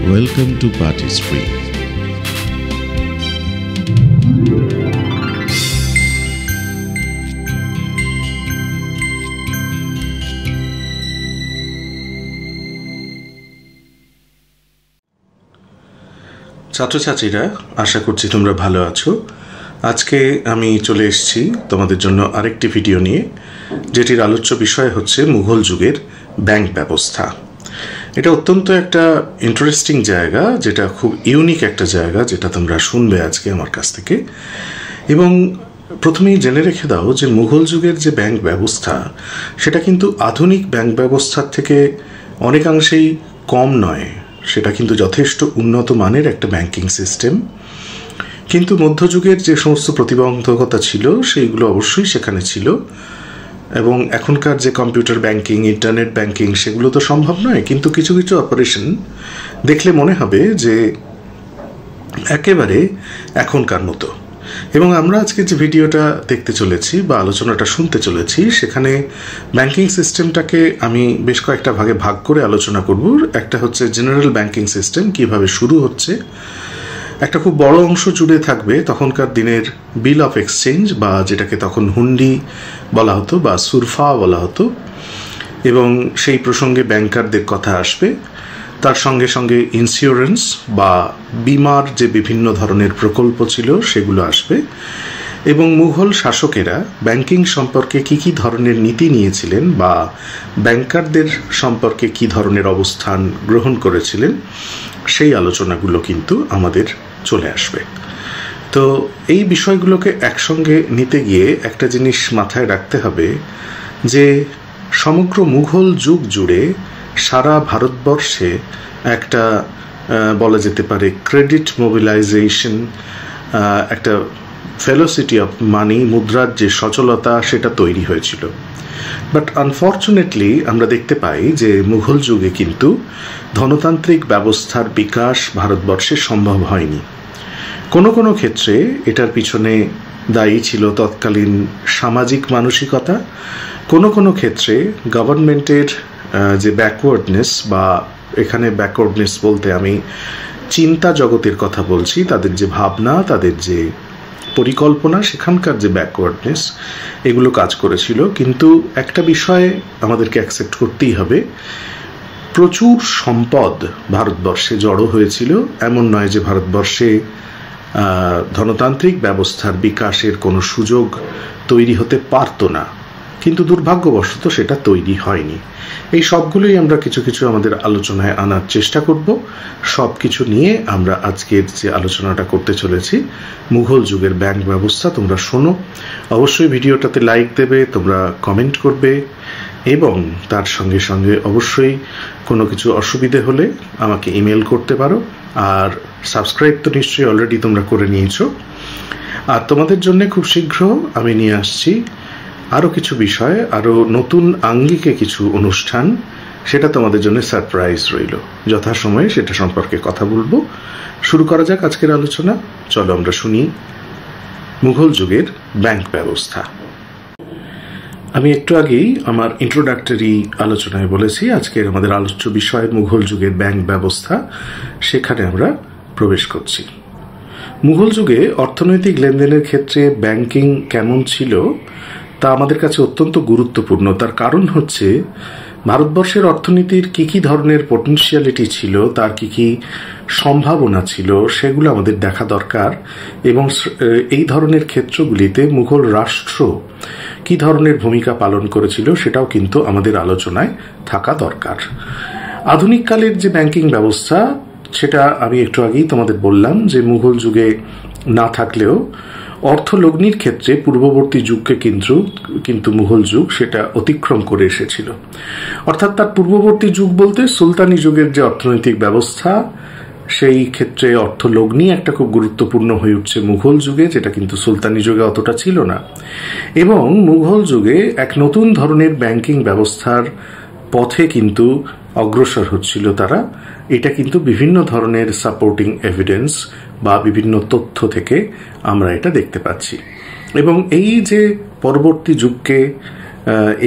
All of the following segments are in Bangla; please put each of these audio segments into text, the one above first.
Welcome to Party Street. ছাত্রছাত্রীরা, আশা করছি তোমরা ভালো আছো। আজকে আমি চলে এসেছি তোমাদের জন্য আরেকটি ভিডিও নিয়ে, যেটির আলোচ্য বিষয় হচ্ছে মুঘল যুগের ব্যাংক ব্যবস্থা। এটা অত্যন্ত একটা ইন্টারেস্টিং জায়গা, যেটা খুব ইউনিক একটা জায়গা, যেটা তোমরা শুনবে আজকে আমার কাছ থেকে। এবং প্রথমেই জেনে রেখে দাও যে মুঘল যুগের যে ব্যাংক ব্যবস্থা, সেটা কিন্তু আধুনিক ব্যাংক ব্যবস্থার থেকে অনেকাংশেই কম নয়। সেটা কিন্তু যথেষ্ট উন্নত মানের একটা ব্যাংকিং সিস্টেম। কিন্তু মধ্যযুগের যে সমস্ত প্রতিবন্ধকতা ছিল সেইগুলো অবশ্যই সেখানে ছিল। এবং এখনকার যে কম্পিউটার ব্যাংকিং, ইন্টারনেট ব্যাংকিং, সেগুলো তো সম্ভব নয়, কিন্তু কিছু কিছু অপারেশন দেখলে মনে হবে যে একেবারে এখনকার মতো। এবং আমরা আজকে যে ভিডিওটা দেখতে চলেছি বা আলোচনাটা শুনতে চলেছি, সেখানে ব্যাংকিং সিস্টেমটাকে আমি বেশ কয়েকটা ভাগে ভাগ করে আলোচনা করব। একটা হচ্ছে জেনারেল ব্যাংকিং সিস্টেম, কিভাবে শুরু হচ্ছে। একটা খুব বড় অংশ জুড়ে থাকবে তখনকার দিনের বিল অফ এক্সচেঞ্জ, বা যেটাকে তখন হুন্ডি বলা হতো বা সুরফা বলা হতো, এবং সেই প্রসঙ্গে ব্যাংকারদের কথা আসবে। তার সঙ্গে সঙ্গে ইন্স্যুরেন্স বা বিমার যে বিভিন্ন ধরনের প্রকল্প ছিল সেগুলো আসবে, এবং মুঘল শাসকেরা ব্যাংকিং সম্পর্কে কি কি ধরনের নীতি নিয়েছিলেন বা ব্যাংকারদের সম্পর্কে কি ধরনের অবস্থান গ্রহণ করেছিলেন, সেই আলোচনাগুলো কিন্তু আমাদের চলে আসবে। তো এই বিষয়গুলোকে একসঙ্গে নিতে গিয়ে একটা জিনিস মাথায় রাখতে হবে, যে সমগ্র মুঘল যুগ জুড়ে সারা ভারতবর্ষে একটা বলা যেতে পারে ক্রেডিট মোবিলাইজেশন, একটা ভেলোসিটি অফ মানি, মুদ্রার যে সচলতা, সেটা তৈরি হয়েছিল। বাট আনফর্চুনেটলি আমরা দেখতে পাই যে মুঘল যুগে কিন্তু ধনতান্ত্রিক ব্যবস্থার বিকাশ ভারতবর্ষে সম্ভব হয়নি। কোনো কোনো ক্ষেত্রে এটার পিছনে দায়ী ছিল তৎকালীন সামাজিক মানসিকতা, কোনো কোনো ক্ষেত্রে গভর্নমেন্টের যে ব্যাকওয়ার্ডনেস, বা এখানে ব্যাকওয়ার্ডনেস বলতে আমি চিন্তা জগতের কথা বলছি, তাদের যে ভাবনা, তাদের যে পরিকল্পনা, সেখানকার যে ব্যাকওয়ার্ডনেস, এগুলো কাজ করেছিল। কিন্তু একটা বিষয়ে আমাদেরকে অ্যাকসেপ্ট করতেই হবে, প্রচুর সম্পদ ভারতবর্ষে জড়ো হয়েছিল। এমন নয় যে ভারতবর্ষে ধনতান্ত্রিক ব্যবস্থার বিকাশের কোনো সুযোগ তৈরি হতে পারতো না, কিন্তু দুর্ভাগ্যবশত সেটা তৈরি হয়নি। এই সবগুলোই আমরা কিছু কিছু আমাদের আলোচনায় আনার চেষ্টা করব। সব কিছু নিয়ে আমরা আজকের যে আলোচনাটা করতে চলেছি, মুঘল যুগের ব্যাংক ব্যবস্থা। তোমরা শোনো, অবশ্যই ভিডিওটাতে লাইক দেবে, তোমরা কমেন্ট করবে, এবং তার সঙ্গে সঙ্গে অবশ্যই কোনো কিছু অসুবিধে হলে আমাকে ইমেল করতে পারো। আর সাবস্ক্রাইব তো নিশ্চয়ই অলরেডি তোমরা করে নিয়েছো। আর তোমাদের জন্য খুব শীঘ্র আমি নিয়ে আসছি আরও কিছু বিষয়, আরও নতুন আঙ্গিকে কিছু অনুষ্ঠান। সেটা তোমাদের জন্য সারপ্রাইজ রইল, যথাসময়ে সেটা সম্পর্কে কথা বলবো। শুরু করা যাক আজকের আলোচনা। চলো আমরা শুনি মুঘল যুগের ব্যাংক ব্যবস্থা। আমি একটু আগেই আমার ইন্ট্রোডাক্টরি আলোচনায় বলেছি আজকের আমাদের আলোচ্য বিষয় মুঘল যুগের ব্যাংক ব্যবস্থা। সেখানে আমরা প্রবেশ করছি। মুঘল যুগে অর্থনৈতিক লেনদেনের ক্ষেত্রে ব্যাংকিং কেমন ছিল তা আমাদের কাছে অত্যন্ত গুরুত্বপূর্ণ। তার কারণ হচ্ছে ভারতবর্ষের অর্থনীতির কি কি ধরনের পটেনশিয়ালিটি ছিল, তার কি কি সম্ভাবনা ছিল, সেগুলো আমাদের দেখা দরকার। এবং এই ধরনের ক্ষেত্রগুলিতে মুঘল রাষ্ট্র কি ধরনের ভূমিকা পালন করেছিল, সেটাও কিন্তু আমাদের আলোচনায় থাকা দরকার। আধুনিক কালের যে ব্যাংকিং ব্যবস্থা, সেটা আমি একটু আগেই তোমাদের বললাম যে মুঘল যুগে না থাকলেও অর্থলগ্নির ক্ষেত্রে পূর্ববর্তী যুগকে কিন্তু মুঘল যুগ সেটা অতিক্রম করে এসেছিল। অর্থাৎ তার পূর্ববর্তী যুগ বলতে সুলতানি যুগের যে অর্থনৈতিক ব্যবস্থা, সেই ক্ষেত্রে অর্থলগ্নি একটা খুব গুরুত্বপূর্ণ হয়ে উঠছে মুঘল যুগে, যেটা কিন্তু সুলতানি যুগে অতটা ছিল না। এবং মুঘল যুগে এক নতুন ধরনের ব্যাংকিং ব্যবস্থার পথে কিন্তু অগ্রসর হচ্ছিল তারা। এটা কিন্তু বিভিন্ন ধরনের সাপোর্টিং এভিডেন্স বা বিভিন্ন তথ্য থেকে আমরা এটা দেখতে পাচ্ছি। এবং এই যে পরবর্তী যুগকে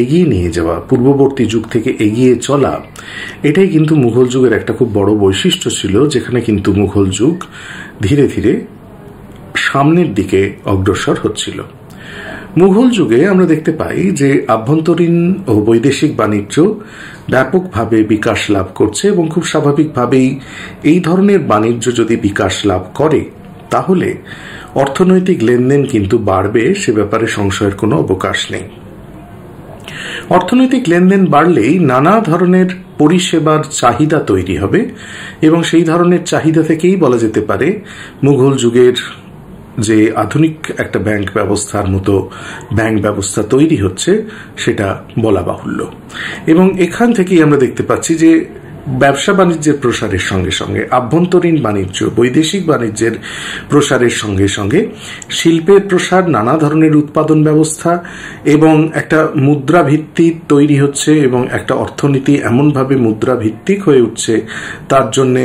এগিয়ে নিয়ে যাওয়া, পূর্ববর্তী যুগ থেকে এগিয়ে চলা, এটাই কিন্তু মুঘল যুগের একটা খুব বড় বৈশিষ্ট্য ছিল, যেখানে কিন্তু মুঘল যুগ ধীরে ধীরে সামনের দিকে অগ্রসর হচ্ছিল। মুঘল যুগে আমরা দেখতে পাই যে আভ্যন্তরীণ ও বৈদেশিক বাণিজ্য ব্যাপকভাবে বিকাশ লাভ করছে এবং খুব স্বাভাবিকভাবেই এই ধরনের বাণিজ্য যদি বিকাশ লাভ করে তাহলে অর্থনৈতিক লেনদেন কিন্তু বাড়বে, সে ব্যাপারে সংশয়ের কোনো অবকাশ নেই। অর্থনৈতিক লেনদেন বাড়লেই নানা ধরনের পরিষেবার চাহিদা তৈরি হবে এবং সেই ধরনের চাহিদা থেকেই বলা যেতে পারে মুঘল যুগের যে আধুনিক একটা ব্যাংক ব্যবস্থার মতো ব্যাংক ব্যবস্থা তৈরি হচ্ছে সেটা বলা বাহুল্য। এবং এখান থেকেই আমরা দেখতে পাচ্ছি যে ব্যবসা বাণিজ্যের প্রসারের সঙ্গে সঙ্গে আভ্যন্তরীণ বাণিজ্য, বৈদেশিক বাণিজ্যের প্রসারের সঙ্গে সঙ্গে শিল্পের প্রসার, নানা ধরনের উৎপাদন ব্যবস্থা এবং একটা মুদ্রা ভিত্তিক তৈরি হচ্ছে এবং একটা অর্থনীতি এমনভাবে মুদ্রা ভিত্তিক হয়ে উঠছে, তার জন্য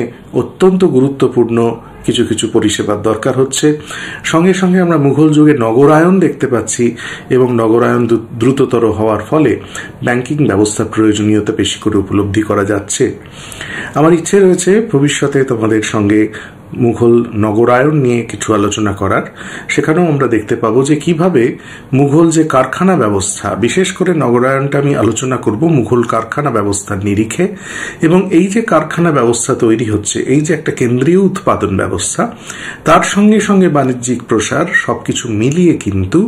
অত্যন্ত গুরুত্বপূর্ণ কিছু কিছু পরিষেবার দরকার হচ্ছে। সঙ্গে সঙ্গে আমরা মুঘল যুগে নগরায়ন দেখতে পাচ্ছি এবং নগরায়ন দ্রুততর হওয়ার ফলে ব্যাংকিং ব্যবস্থার প্রয়োজনীয়তা বেশি করে উপলব্ধি করা যাচ্ছে। আমার ইচ্ছে রয়েছে ভবিষ্যতে তোমাদের সঙ্গে মুঘল নগরায়ন নিয়ে কিছু আলোচনা করার। সেখানেও আমরা দেখতে পাবো যে কিভাবে মুঘল যে কারখানা ব্যবস্থা, বিশেষ করে নগরায়নটা আমি আলোচনা করব মুঘল কারখানা ব্যবস্থার নিরিখে, এবং এই যে কারখানা ব্যবস্থা তৈরি হচ্ছে, এই যে একটা কেন্দ্রীয় উৎপাদন ব্যবস্থা, তার সঙ্গে সঙ্গে বাণিজ্যিক প্রসার, সবকিছু মিলিয়ে কিন্তু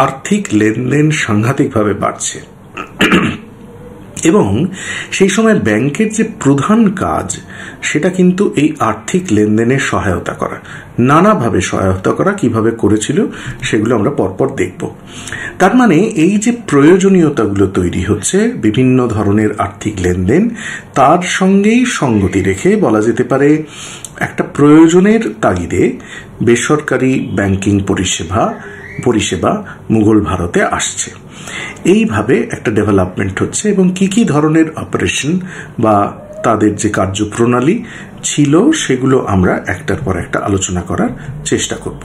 আর্থিক লেনদেন সাংঘাতিকভাবে বাড়ছে। এবং সেই সময় ব্যাংকের যে প্রধান কাজ সেটা কিন্তু এই আর্থিক লেনদেনের সহায়তা করা, নানাভাবে সহায়তা করা। কিভাবে করেছিল সেগুলো আমরা পরপর দেখব। তার মানে এই যে প্রয়োজনীয়তাগুলো তৈরি হচ্ছে, বিভিন্ন ধরনের আর্থিক লেনদেন, তার সঙ্গেই সঙ্গতি রেখে বলা যেতে পারে একটা প্রয়োজনের তাগিদে বেসরকারি ব্যাংকিং পরিষেবা মুঘল ভারতে আসছে। এইভাবে একটা ডেভেলপমেন্ট হচ্ছে এবং কি কি ধরনের অপারেশন বা তাদের যে কার্যপ্রণালী ছিল সেগুলো আমরা একটার পর একটা আলোচনা করার চেষ্টা করব।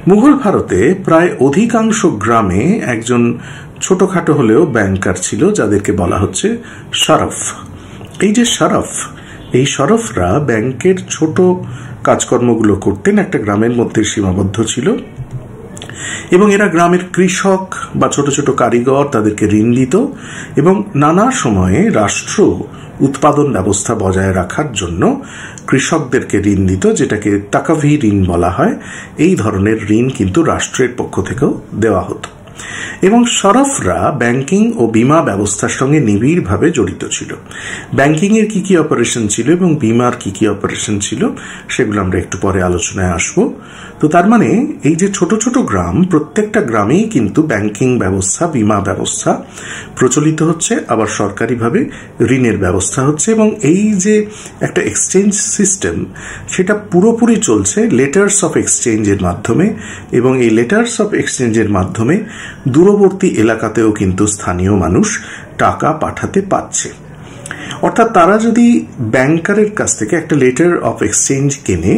মুঘল ভারতে প্রায় অধিকাংশ গ্রামে একজন ছোটখাটো হলেও ব্যাংকার ছিল, যাদেরকে বলা হচ্ছে শরফ। এই যে শরফ, এই শরফরা ব্যাংকের ছোট কাজকর্মগুলো করতেন, একটা গ্রামের মধ্যে সীমাবদ্ধ ছিল এবং এরা গ্রামের কৃষক বা ছোট ছোট কারিগর, তাদেরকে ঋণ দিত এবং নানা সময়ে রাষ্ট্র উৎপাদন ব্যবস্থা বজায় রাখার জন্য কৃষকদেরকে ঋণ দিত, যেটাকে তাকাভি ঋণ বলা হয়। এই ধরনের ঋণ কিন্তু রাষ্ট্রের পক্ষ থেকেও দেওয়া হতো এবং শরফরা ব্যাংকিং ও বীমা ব্যবস্থার সঙ্গে নিবিড়ভাবে জড়িত ছিল। ব্যাংকিং এর কি কি অপারেশন ছিল এবং বীমার কি কি অপারেশন ছিল সেগুলো আমরা একটু পরে আলোচনায় আসব। তো তার মানে এই যে ছোট ছোট গ্রাম, প্রত্যেকটা গ্রামেই কিন্তু ব্যাংকিং ব্যবস্থা, বীমা ব্যবস্থা প্রচলিত হচ্ছে, আবার সরকারিভাবে ঋণের ব্যবস্থা হচ্ছে এবং এই যে একটা এক্সচেঞ্জ সিস্টেম সেটা পুরোপুরি চলছে লেটার্স অফ এক্সচেঞ্জের মাধ্যমে এবং এই লেটার্স অফ এক্সচেঞ্জের মাধ্যমে দূরবর্তী এলাকাতেও কিন্তু স্থানীয় মানুষ টাকা পাঠাতে পারছে। অর্থাৎ তারা যদি ব্যাংকারের কাছ থেকে একটা লেটার অফ এক্সচেঞ্জ কেনে,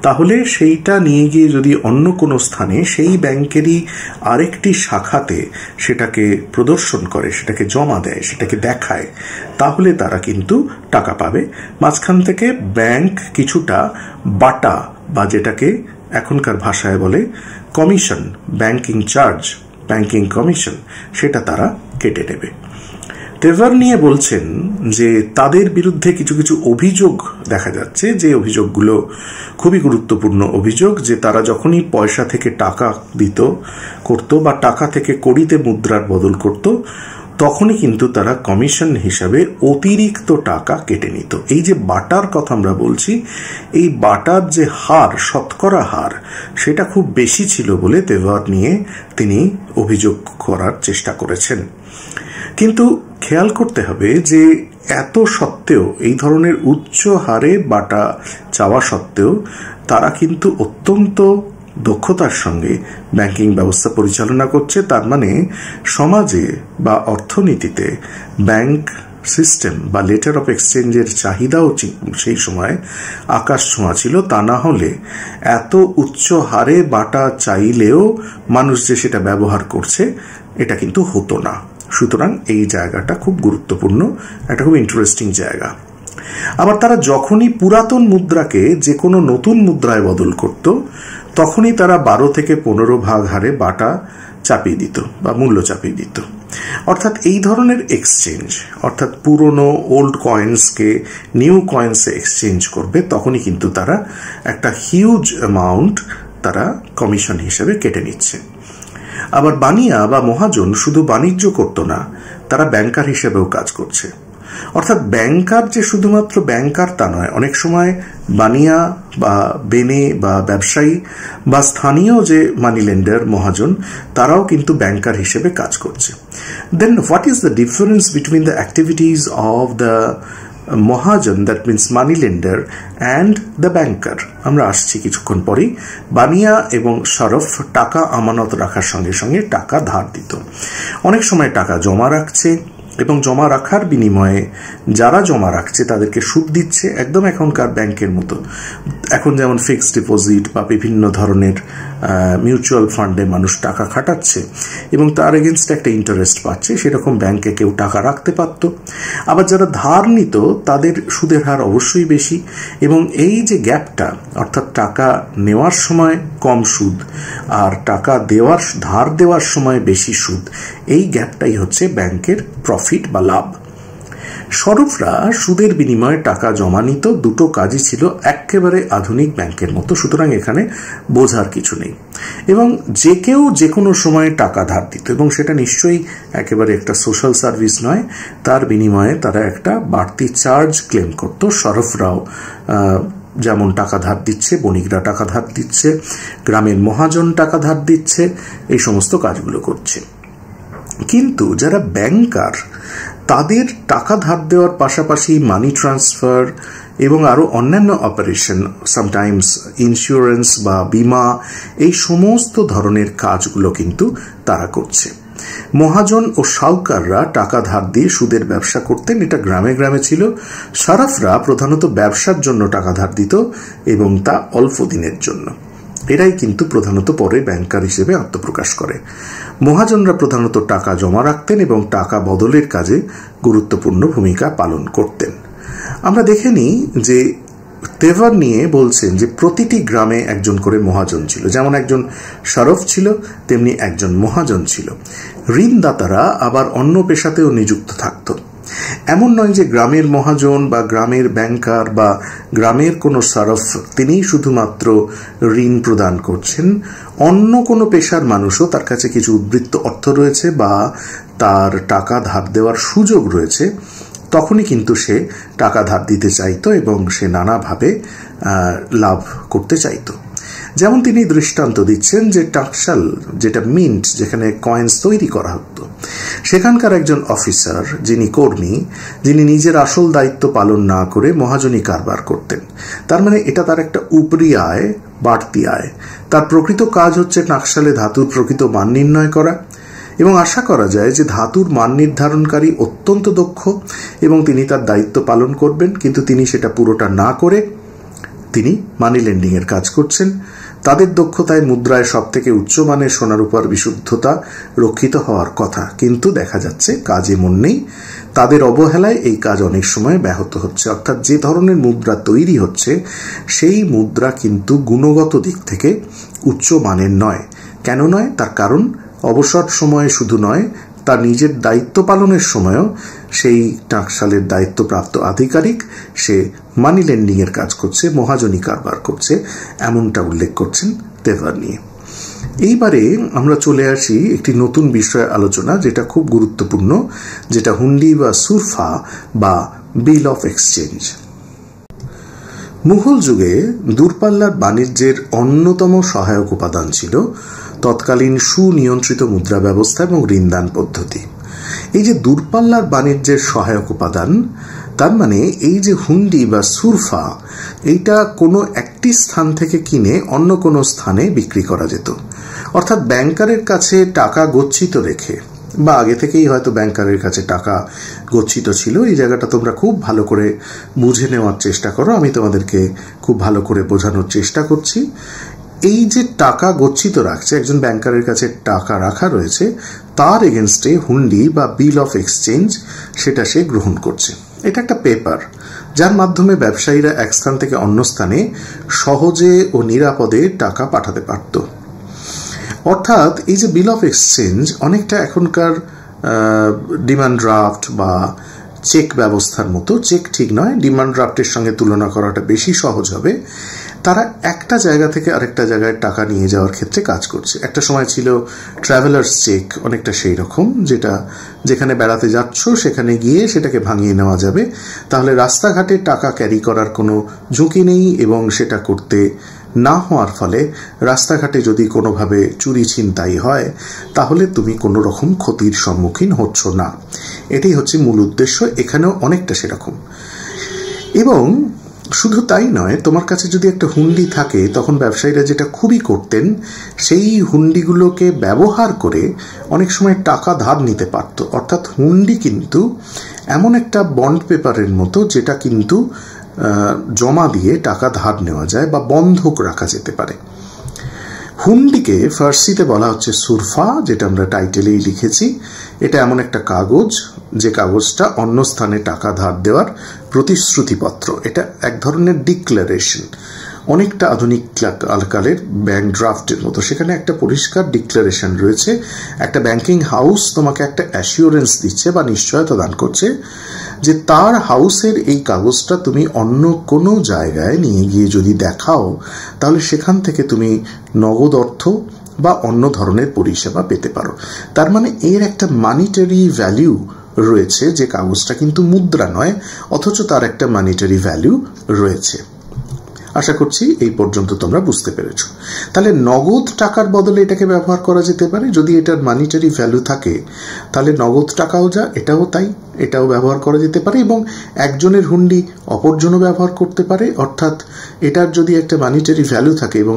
তাহলে সেইটা নিয়ে গিয়ে যদি অন্য কোনো স্থানে সেই ব্যাংকেরই আরেকটি শাখাতে সেটাকে প্রদর্শন করে, সেটাকে জমা দেয়, সেটাকে দেখায়, তাহলে তারা কিন্তু টাকা পাবে। মাঝখান থেকে ব্যাংক কিছুটা বাটা বা যেটাকে এখনকার ভাষায় বলে commission, banking charge, banking commission, সেটা তারা কেটে নেবে। তেভার নিয়ে বলছেন যে তাদের বিরুদ্ধে কিছু কিছু অভিযোগ দেখা যাচ্ছে, যে অভিযোগগুলো খুবই গুরুত্বপূর্ণ অভিযোগ, যে তারা যখনই পয়সা থেকে টাকা করত বা টাকা থেকে কড়িতে মুদ্রার বদল করত, তখনই কিন্তু তারা কমিশন হিসাবে অতিরিক্ত টাকা কেটে নিত। এই যে বাটার কথা আমরা বলছি, এই বাটার যে হার, শতকরা হার, সেটা খুব বেশি ছিল বলে তেভার নিয়ে তিনি অভিযোগ করার চেষ্টা করেছেন। কিন্তু খেয়াল করতে হবে যে এত সত্ত্বেও, এই ধরনের উচ্চ হারে বাটা চাওয়া সত্ত্বেও, তারা কিন্তু অত্যন্ত দক্ষতার সঙ্গে ব্যাংকিং ব্যবস্থা পরিচালনা করছে। তার মানে সমাজে বা অর্থনীতিতে ব্যাংক সিস্টেম বা লেটার অফ এক্সচেঞ্জের চাহিদাও সেই সময় আকাশ ছোঁয়া ছিল। তা না হলে এত উচ্চ হারে বাটা চাইলেও মানুষ যে সেটা ব্যবহার করছে, এটা কিন্তু হতো না। সুতরাং এই জায়গাটা খুব গুরুত্বপূর্ণ, একটা খুব ইন্টারেস্টিং জায়গা। আবার তারা যখনই পুরাতন মুদ্রাকে যে কোনো নতুন মুদ্রায় বদল করত, তখনই তারা 12 থেকে 15 ভাগ হারে বাটা চাপিয়ে দিত বা মূল্য চাপিয়ে দিত। অর্থাৎ এই ধরনের এক্সচেঞ্জ, অর্থাৎ পুরনো ওল্ড কয়েন্সকে নিউ কয়েন্সে এক্সচেঞ্জ করবে, তখনই কিন্তু তারা একটা হিউজ অ্যামাউন্ট তারা কমিশন হিসেবে কেটে নিচ্ছে। আবার বানিয়া বা মহাজন শুধু বাণিজ্য করত না, তারা ব্যাংকার হিসেবেও কাজ করছে। অর্থাৎ ব্যাংকার যে শুধুমাত্র ব্যাংকার তা নয়, অনেক সময় বানিয়া বা বেনে বা ব্যবসায়ী বা স্থানীয় যে মানি লেন্ডার মহাজন, তারাও কিন্তু ব্যাংকার হিসেবে কাজ করছে। Then what is the difference between the activities of the mahajan, that means money lender, and the banker? আমরা আসছি কিছুক্ষণ পরেই। বানিয়া এবং শরফ টাকা আমানত রাখার সঙ্গে সঙ্গে টাকা ধার দিত। অনেক সময় টাকা জমা রাখছে এবং জমা রাখার বিনিময়ে যারা জমা রাখছে তাদেরকে সুদ দিচ্ছে, একদম এখনকার ব্যাংকের মতো। এখন যেমন ফিক্সড ডিপোজিট বা বিভিন্ন ধরনের মিউচুয়াল ফান্ডে মানুষ টাকা খাটাচ্ছে এবং তার এগেনস্টে একটা ইন্টারেস্ট পাচ্ছে, সেরকম ব্যাংকে কেউ টাকা রাখতে পারত। আবার যারা ধার নিত তাদের সুদের হার অবশ্যই বেশি, এবং এই যে গ্যাপটা, অর্থাৎ টাকা নেওয়ার সময় কম সুদ আর টাকা ধার দেওয়ার সময় বেশি সুদ, এই গ্যাপটাই হচ্ছে ব্যাংকের প্রফিট বা লাভ। শরফরা সুদের বিনিময়ে টাকা জমা নিত, দুটো কাজই ছিল একেবারে আধুনিক ব্যাংকের মতো, সুতরাং এখানে বোঝার কিছু নেই। এবং যে কেউ যে কোনো সময়ে টাকা ধার দিত, এবং সেটা নিশ্চয়ই একেবারে একটা সোশ্যাল সার্ভিস নয়, তার বিনিময়ে তারা একটা বাড়তি চার্জ ক্লেম করত। শরফরাও যেমন টাকা ধার দিচ্ছে, বণিকরা টাকা ধার দিচ্ছে, গ্রামের মহাজন টাকা ধার দিচ্ছে, এই সমস্ত কাজগুলো করছে। কিন্তু যারা ব্যাংকার, তাদের টাকা ধার দেওয়ার পাশাপাশি মানি ট্রান্সফার এবং আরও অন্যান্য অপারেশন, সামটাইমস ইন্স্যুরেন্স বা বিমা, এই সমস্ত ধরনের কাজগুলো কিন্তু তারা করছে। মহাজন ও শাউকাররা টাকা ধার দিয়ে সুদের ব্যবসা করতেন, এটা গ্রামে গ্রামে ছিল। শরফরা প্রধানত ব্যবসার জন্য টাকা ধার দিত এবং তা অল্প দিনের জন্য। এরাই কিন্তু প্রধানত পরে ব্যাংকার হিসেবে আত্মপ্রকাশ করে। মহাজনরা প্রধানত টাকা জমা রাখতেন এবং টাকা বদলের কাজে গুরুত্বপূর্ণ ভূমিকা পালন করতেন। আমরা দেখে নিই যে তেভার নিয়ে বলছেন যে প্রতিটি গ্রামে একজন করে মহাজন ছিল। যেমন একজন শরফ ছিল, তেমনি একজন মহাজন ছিল। ঋণদাতারা আবার অন্য পেশাতেও নিযুক্ত থাকত। এমন নয় যে গ্রামের মহাজন বা গ্রামের ব্যাংকার বা গ্রামের কোনো শরফ তিনিই শুধুমাত্র ঋণ প্রদান করছেন। অন্য কোনো পেশার মানুষও তার কাছে কিছু উদ্বৃত্ত অর্থ রয়েছে বা তার টাকা ধার দেওয়ার সুযোগ রয়েছে, তখনই কিন্তু সে টাকা ধার দিতে চাইতো এবং সে নানাভাবে লাভ করতে চাইতো। যেমন তিনি দৃষ্টান্ত দিচ্ছেন যে টাকশাল, যেটা মিন্ট, যেখানে কয়েন্স তৈরি করা হতো, সেখানকার একজন অফিসার, যিনি কর্মী, যিনি নিজের আসল দায়িত্ব পালন না করে মহাজনী কারবার করতেন। তার মানে এটা তার একটা উপরি আয়, বাড়তি আয়। তার প্রকৃত কাজ হচ্ছে টাকশালে ধাতুর প্রকৃত মান নির্ণয় করা, এবং আশা করা যায় যে ধাতুর মান নির্ধারণকারী অত্যন্ত দক্ষ এবং তিনি তার দায়িত্ব পালন করবেন। কিন্তু তিনি সেটা পুরোটা না করে তিনি মানি লেন্ডিং এর কাজ করছেন। তাদের দক্ষতায় মুদ্রায় সবথেকে উচ্চমানের সোনারূপার বিশুদ্ধতা রক্ষিত হওয়ার কথা, কিন্তু দেখা যাচ্ছে কাজ এমন নেই। তাদের অবহেলায় এই কাজ অনেক সময় ব্যাহত হচ্ছে। অর্থাৎ যে ধরনের মুদ্রা তৈরি হচ্ছে সেই মুদ্রা কিন্তু গুণগত দিক থেকে উচ্চমানের নয়। কেন নয়? তার কারণ অবসর সময়ে শুধু নয়, তার নিজের দায়িত্ব পালনের সময়ও সেই টাকশালের দায়িত্বপ্রাপ্ত আধিকারিক সে মানি লেন্ডিং এর কাজ করছে, মহাজনী কারবার করছে, এমনটা উল্লেখ করছেন তেভার নিয়ে। এইবারে আমরা চলে আসি একটি নতুন বিষয় আলোচনা, যেটা খুব গুরুত্বপূর্ণ, যেটা হুন্ডি বা সুরফা বা বিল অফ এক্সচেঞ্জ। মুঘল যুগে দূরপাল্লার বাণিজ্যের অন্যতম সহায়ক উপাদান ছিল তৎকালীন সুনিয়ন্ত্রিত মুদ্রা ব্যবস্থা এবং ঋণদান পদ্ধতি। এই যে দূরপাল্লার বাণিজ্যের সহায়ক উপাদান, তার মানে এই যে হুন্ডি বা সুরফা, এইটা কোনো একটি স্থান থেকে কিনে অন্য কোনো স্থানে বিক্রি করা যেত। অর্থাৎ ব্যাংকারের কাছে টাকা গচ্ছিত রেখে, বা আগে থেকেই হয়তো ব্যাংকারের কাছে টাকা গচ্ছিত ছিল, এই জায়গাটা তোমরা খুব ভালো করে বুঝে নেওয়ার চেষ্টা করো, আমি তোমাদেরকে খুব ভালো করে বোঝানোর চেষ্টা করছি। এই যে টাকা গচ্ছিত রাখছে, একজন ব্যাংকারের কাছে টাকা রাখা রয়েছে, তার এগেনস্টে হুন্ডি বা বিল অফ এক্সচেঞ্জ সেটা সে গ্রহণ করছে। এটা একটা পেপার যার মাধ্যমে ব্যবসায়ীরা এক স্থান থেকে অন্য স্থানে সহজে ও নিরাপদে টাকা পাঠাতে পারত। অর্থাৎ এই যে বিল অফ এক্সচেঞ্জ অনেকটা এখনকার ডিমান্ড ড্রাফট বা চেক ব্যবস্থার মতো। চেক ঠিক নয়, ডিমান্ড ড্রাফটের সঙ্গে তুলনা করাটা বেশি সহজ হবে। তারা একটা জায়গা থেকে আরেকটা জায়গায় টাকা নিয়ে যাওয়ার ক্ষেত্রে কাজ করছে। একটা সময় ছিল ট্রাভেলার্স চেক, অনেকটা সেই রকম, যেটা যেখানে বেড়াতে যাচ্ছ সেখানে গিয়ে সেটাকে ভাঙিয়ে নেওয়া যাবে, তাহলে রাস্তাঘাটে টাকা ক্যারি করার কোনো ঝুঁকি নেই এবং সেটা করতে না হওয়ার ফলে রাস্তাঘাটে যদি কোনোভাবে চুরি ছিনতাই হয় তাহলে তুমি কোনো রকম ক্ষতির সম্মুখীন হচ্ছ না। এটাই হচ্ছে মূল উদ্দেশ্য। এখানেও অনেকটা সেরকম। এবং শুধু তাই নয়, তোমার কাছে যদি একটা হুন্ডি থাকে তখন ব্যবসায়ীরা যেটা খুবই করতেন, সেই হুন্ডিগুলোকে ব্যবহার করে অনেক সময় টাকা ধার নিতে পারত। অর্থাৎ হুন্ডি কিন্তু এমন একটা বন্ড পেপারের মতো যেটা কিন্তু জমা দিয়ে টাকা ধার নেওয়া যায় বা বন্ধক রাখা যেতে পারে। হুন্ডিকে ফার্সিতে বলা হচ্ছে সুরফা, যেটা আমরা টাইটেলেই লিখেছি। এটা এমন একটা কাগজ যে কাগজটা অন্য স্থানে টাকা ধার দেওয়ার প্রতিশ্রুতিপত্র। এটা এক ধরনের ডিক্লারেশন, অনেকটা আধুনিক কালের ব্যাংক ড্রাফটের মতো। সেখানে একটা পরিষ্কার ডিক্লারেশন রয়েছে। একটা ব্যাংকিং হাউস তোমাকে একটা অ্যাসিওরেন্স দিচ্ছে বা নিশ্চয়তা দান করছে যে তার হাউসের এই কাগজটা তুমি অন্য কোনো জায়গায় নিয়ে গিয়ে যদি দেখাও তাহলে সেখান থেকে তুমি নগদ অর্থ বা অন্য ধরনের পরিষেবা পেতে পারো। তার মানে এর একটা মানিটারি ভ্যালু রয়েছে, যে কাগজটা কিন্তু মুদ্রা নয় অথচ তার একটা মানিটারি ভ্যালু রয়েছে। আশা করছি এই পর্যন্ত তোমরা বুঝতে পেরেছ। তাহলে নগদ টাকার বদলে এটাকে ব্যবহার করা যেতে পারে। যদি এটার মানিটারি ভ্যালু থাকে তাহলে নগদ টাকাও যা, এটাও তাই, এটাও ব্যবহার করা যেতে পারে। এবং একজনের হুন্ডি অপরজনও ব্যবহার করতে পারে। অর্থাৎ এটার যদি একটা মানিটারি ভ্যালু থাকে এবং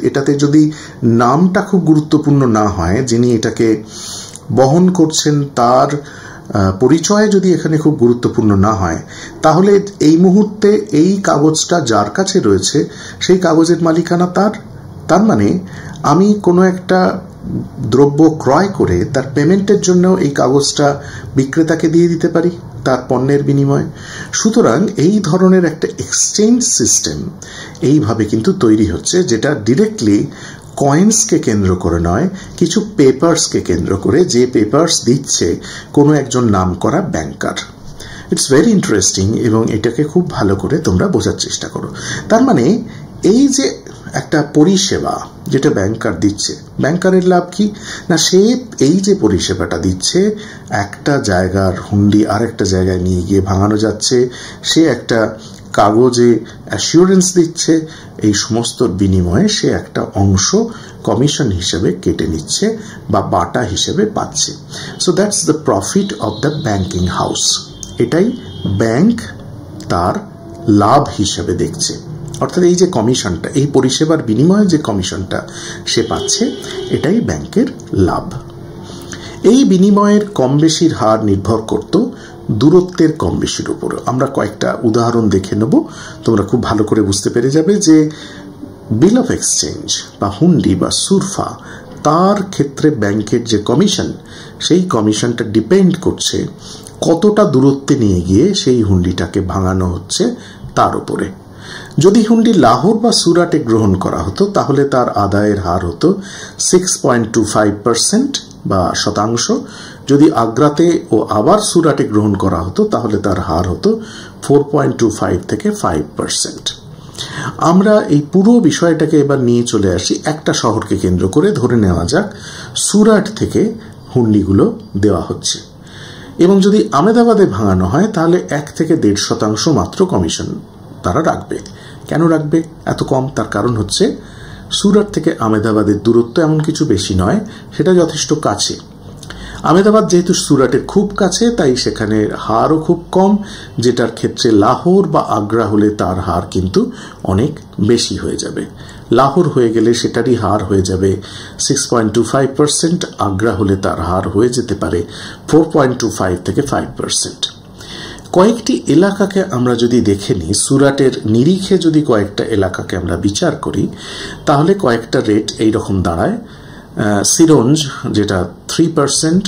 এটাতে যদি নামটা খুব গুরুত্বপূর্ণ না হয়, যিনি এটাকে বহন করছেন তার পরিচয় যদি এখানে খুব গুরুত্বপূর্ণ না হয়, তাহলে এই মুহূর্তে এই কাগজটা যার কাছে রয়েছে সেই কাগজের মালিকানা তার মানে আমি কোনো একটা দ্রব্য ক্রয় করে তার পেমেন্টের জন্য এই কাগজটা বিক্রেতাকে দিয়ে দিতে পারি তার পণ্যের বিনিময়ে। সুতরাং এই ধরনের একটা এক্সচেঞ্জ সিস্টেম এইভাবে কিন্তু তৈরি হচ্ছে, যেটা ডিরেক্টলি কয়েন্সকে কেন্দ্র করে নয়, কিছু পেপারসকে কেন্দ্র করে, যে পেপারস দিচ্ছে কোনো একজন নামকরা ব্যাংকার। ইটস ভেরি ইন্টারেস্টিং এবং এটাকে খুব ভালো করে তোমরা বোঝার চেষ্টা করো। তার মানে এই যে একটা পরিষেবা যেটা ব্যাংকার দিচ্ছে, ব্যাংকারের লাভ কি না, সে এই যে পরিষেবাটা দিচ্ছে, একটা জায়গার হুন্ডি আরেকটা জায়গায় নিয়ে গিয়ে ভাঙানো যাচ্ছে, সে একটা কাগজে অ্যাসিওরেন্স দিচ্ছে, এই সমস্ত বিনিময়ে সে একটা অংশ কমিশন হিসেবে কেটে নিচ্ছে বা বাটা হিসেবে পাচ্ছে। So that's the profit of the banking house. এটাই ব্যাংক তার লাভ হিসেবে দেখছে। অর্থাৎ এই যে কমিশনটা, এই পরিষেবার বিনিময়ে যে কমিশনটা সে পাচ্ছে, এটাই ব্যাংকের লাভ। এই বিনিময়ের কম বেশির হার নির্ভর করত দূরত্বের কম বেশির উপর। আমরা কয়েকটা উদাহরণ দেখে নেব, তোমরা খুব ভালো করে বুঝতে পেরে যাবে যে বিল অফ এক্সচেঞ্জ বা হুন্ডি বা সুরফা, তার ক্ষেত্রে ব্যাংকের যে কমিশন, সেই কমিশনটা ডিপেন্ড করছে কতটা দূরত্বে নিয়ে গিয়ে সেই হুন্ডিটাকে ভাঙানো হচ্ছে তার উপরে। যদি হুন্ডি লাহোর বা সুরাটে গ্রহণ করা হতো তাহলে তার আদায়ের হার হতো 6.25% বা শতাংশ। যদি আগ্রাতে ও আবার সুরাটে গ্রহণ করা হতো তাহলে তার হার হতো 4.25 থেকে 5%। আমরা এই পুরো বিষয়টাকে এবার নিয়ে চলে আসি একটা শহরকে কেন্দ্র করে। ধরে নেওয়া যাক সুরাট থেকে হুন্ডিগুলো দেওয়া হচ্ছে এবং যদি আহমেদাবাদে ভাঙানো হয় তাহলে 1 থেকে 1.5% মাত্র কমিশন তারা রাখবে। কেন রাখবে এত কম? তার কারণ হচ্ছে সুরাট থেকে আহমেদাবাদের দূরত্ব এমন কিছু বেশি নয়, সেটা যথেষ্ট কাছে। আহমেদাবাদ যেহেতু সুরাটের খুব কাছে, তাই সেখানে হারও খুব কম, যেটার ক্ষেত্রে লাহোর বা আগ্রা হলে তার হার কিন্তু অনেক বেশি হয়ে যাবে। লাহোর হয়ে গেলে সেটারই হার হয়ে যাবে 6.25%, আগ্রা হলে তার হার হয়ে যেতে পারে 4.25 থেকে 5%। কয়েকটি এলাকাকে আমরা যদি দেখে নিই, সুরাটের নিরিখে যদি কয়েকটা এলাকাকে আমরা বিচার করি, তাহলে কয়েকটা রেট এইরকম দাঁড়ায়। সিরঞ্জ যেটা 3%,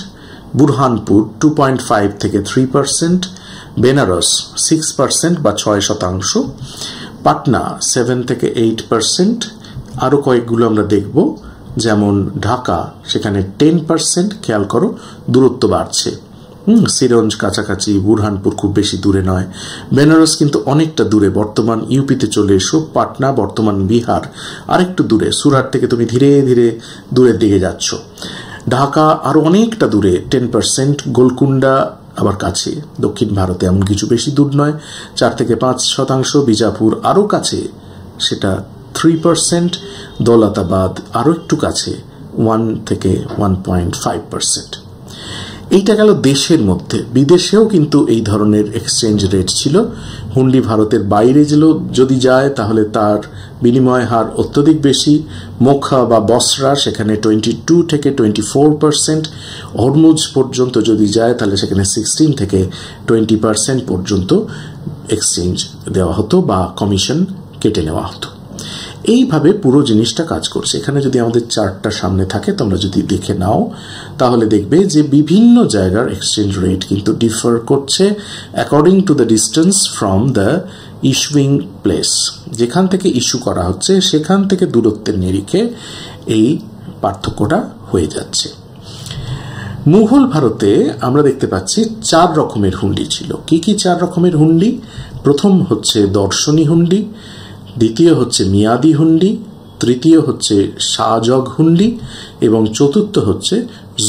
বুরহানপুর 2.5 থেকে 3%, বেনারস 6% বা 6%, পাটনা 7 থেকে 8%, আরও কয়েকগুলো আমরা দেখব, যেমন ঢাকা সেখানে 10%। খেয়াল করো দূরত্ব বাড়ছে। সিরঞ্জ কাছাকাছি, বুরহানপুর খুব বেশি দূরে নয়, বেনারস কিন্তু অনেকটা দূরে, বর্তমান ইউপিতে চলে এসো, পাটনা বর্তমান বিহার আরেকটু দূরে, সুরাট থেকে তুমি ধীরে ধীরে দূরের দিকে যাচ্ছ, ঢাকা আরো অনেকটা দূরে 10%, গোলকুন্ডা আবার কাছে, দক্ষিণ ভারতে এমন কিছু বেশি দূর নয়, 4 থেকে 5%, বিজাপুর আরো কাছে সেটা 3%, দৌলতাবাদ আরো একটু কাছে 1 থেকে 1.5%। এইটা গেল দেশের মধ্যে। বিদেশেও কিন্তু এই ধরনের এক্সচেঞ্জ রেট ছিল। হুন্ডি ভারতের বাইরে যদি যায় তাহলে তার বিনিময় হার অত্যধিক বেশি। মোখা বা বসরা সেখানে 22 থেকে 24%, হরমুজ পর্যন্ত যদি যায় তাহলে সেখানে 16 থেকে 20% পর্যন্ত এক্সচেঞ্জ দেওয়া হতো বা কমিশন কেটে নেওয়া হতো। এইভাবে পুরো জিনিসটা কাজ করছে। এখানে যদি আমাদের চার্টটা সামনে থাকে, তোমরা যদি দেখে নাও তাহলে দেখবে যে বিভিন্ন জায়গার এক্সচেঞ্জ রেট কিন্তু ডিফার করছে according to the distance from the issuing place. যেখান থেকে ইস্যু করা হচ্ছে সেখান থেকে দূরত্বের নিরিখে এই পার্থক্যটা হয়ে যাচ্ছে। মুঘল ভারতে আমরা দেখতে পাচ্ছি 4 রকমের হুন্ডি ছিল। কি কি 4 রকমের হুন্ডি? প্রথম হচ্ছে দর্শনী হুন্ডি, দ্বিতীয় হচ্ছে মিয়াদি হুন্ডি, তৃতীয় হচ্ছে শাহজগ হুন্ডি এবং চতুর্থ হচ্ছে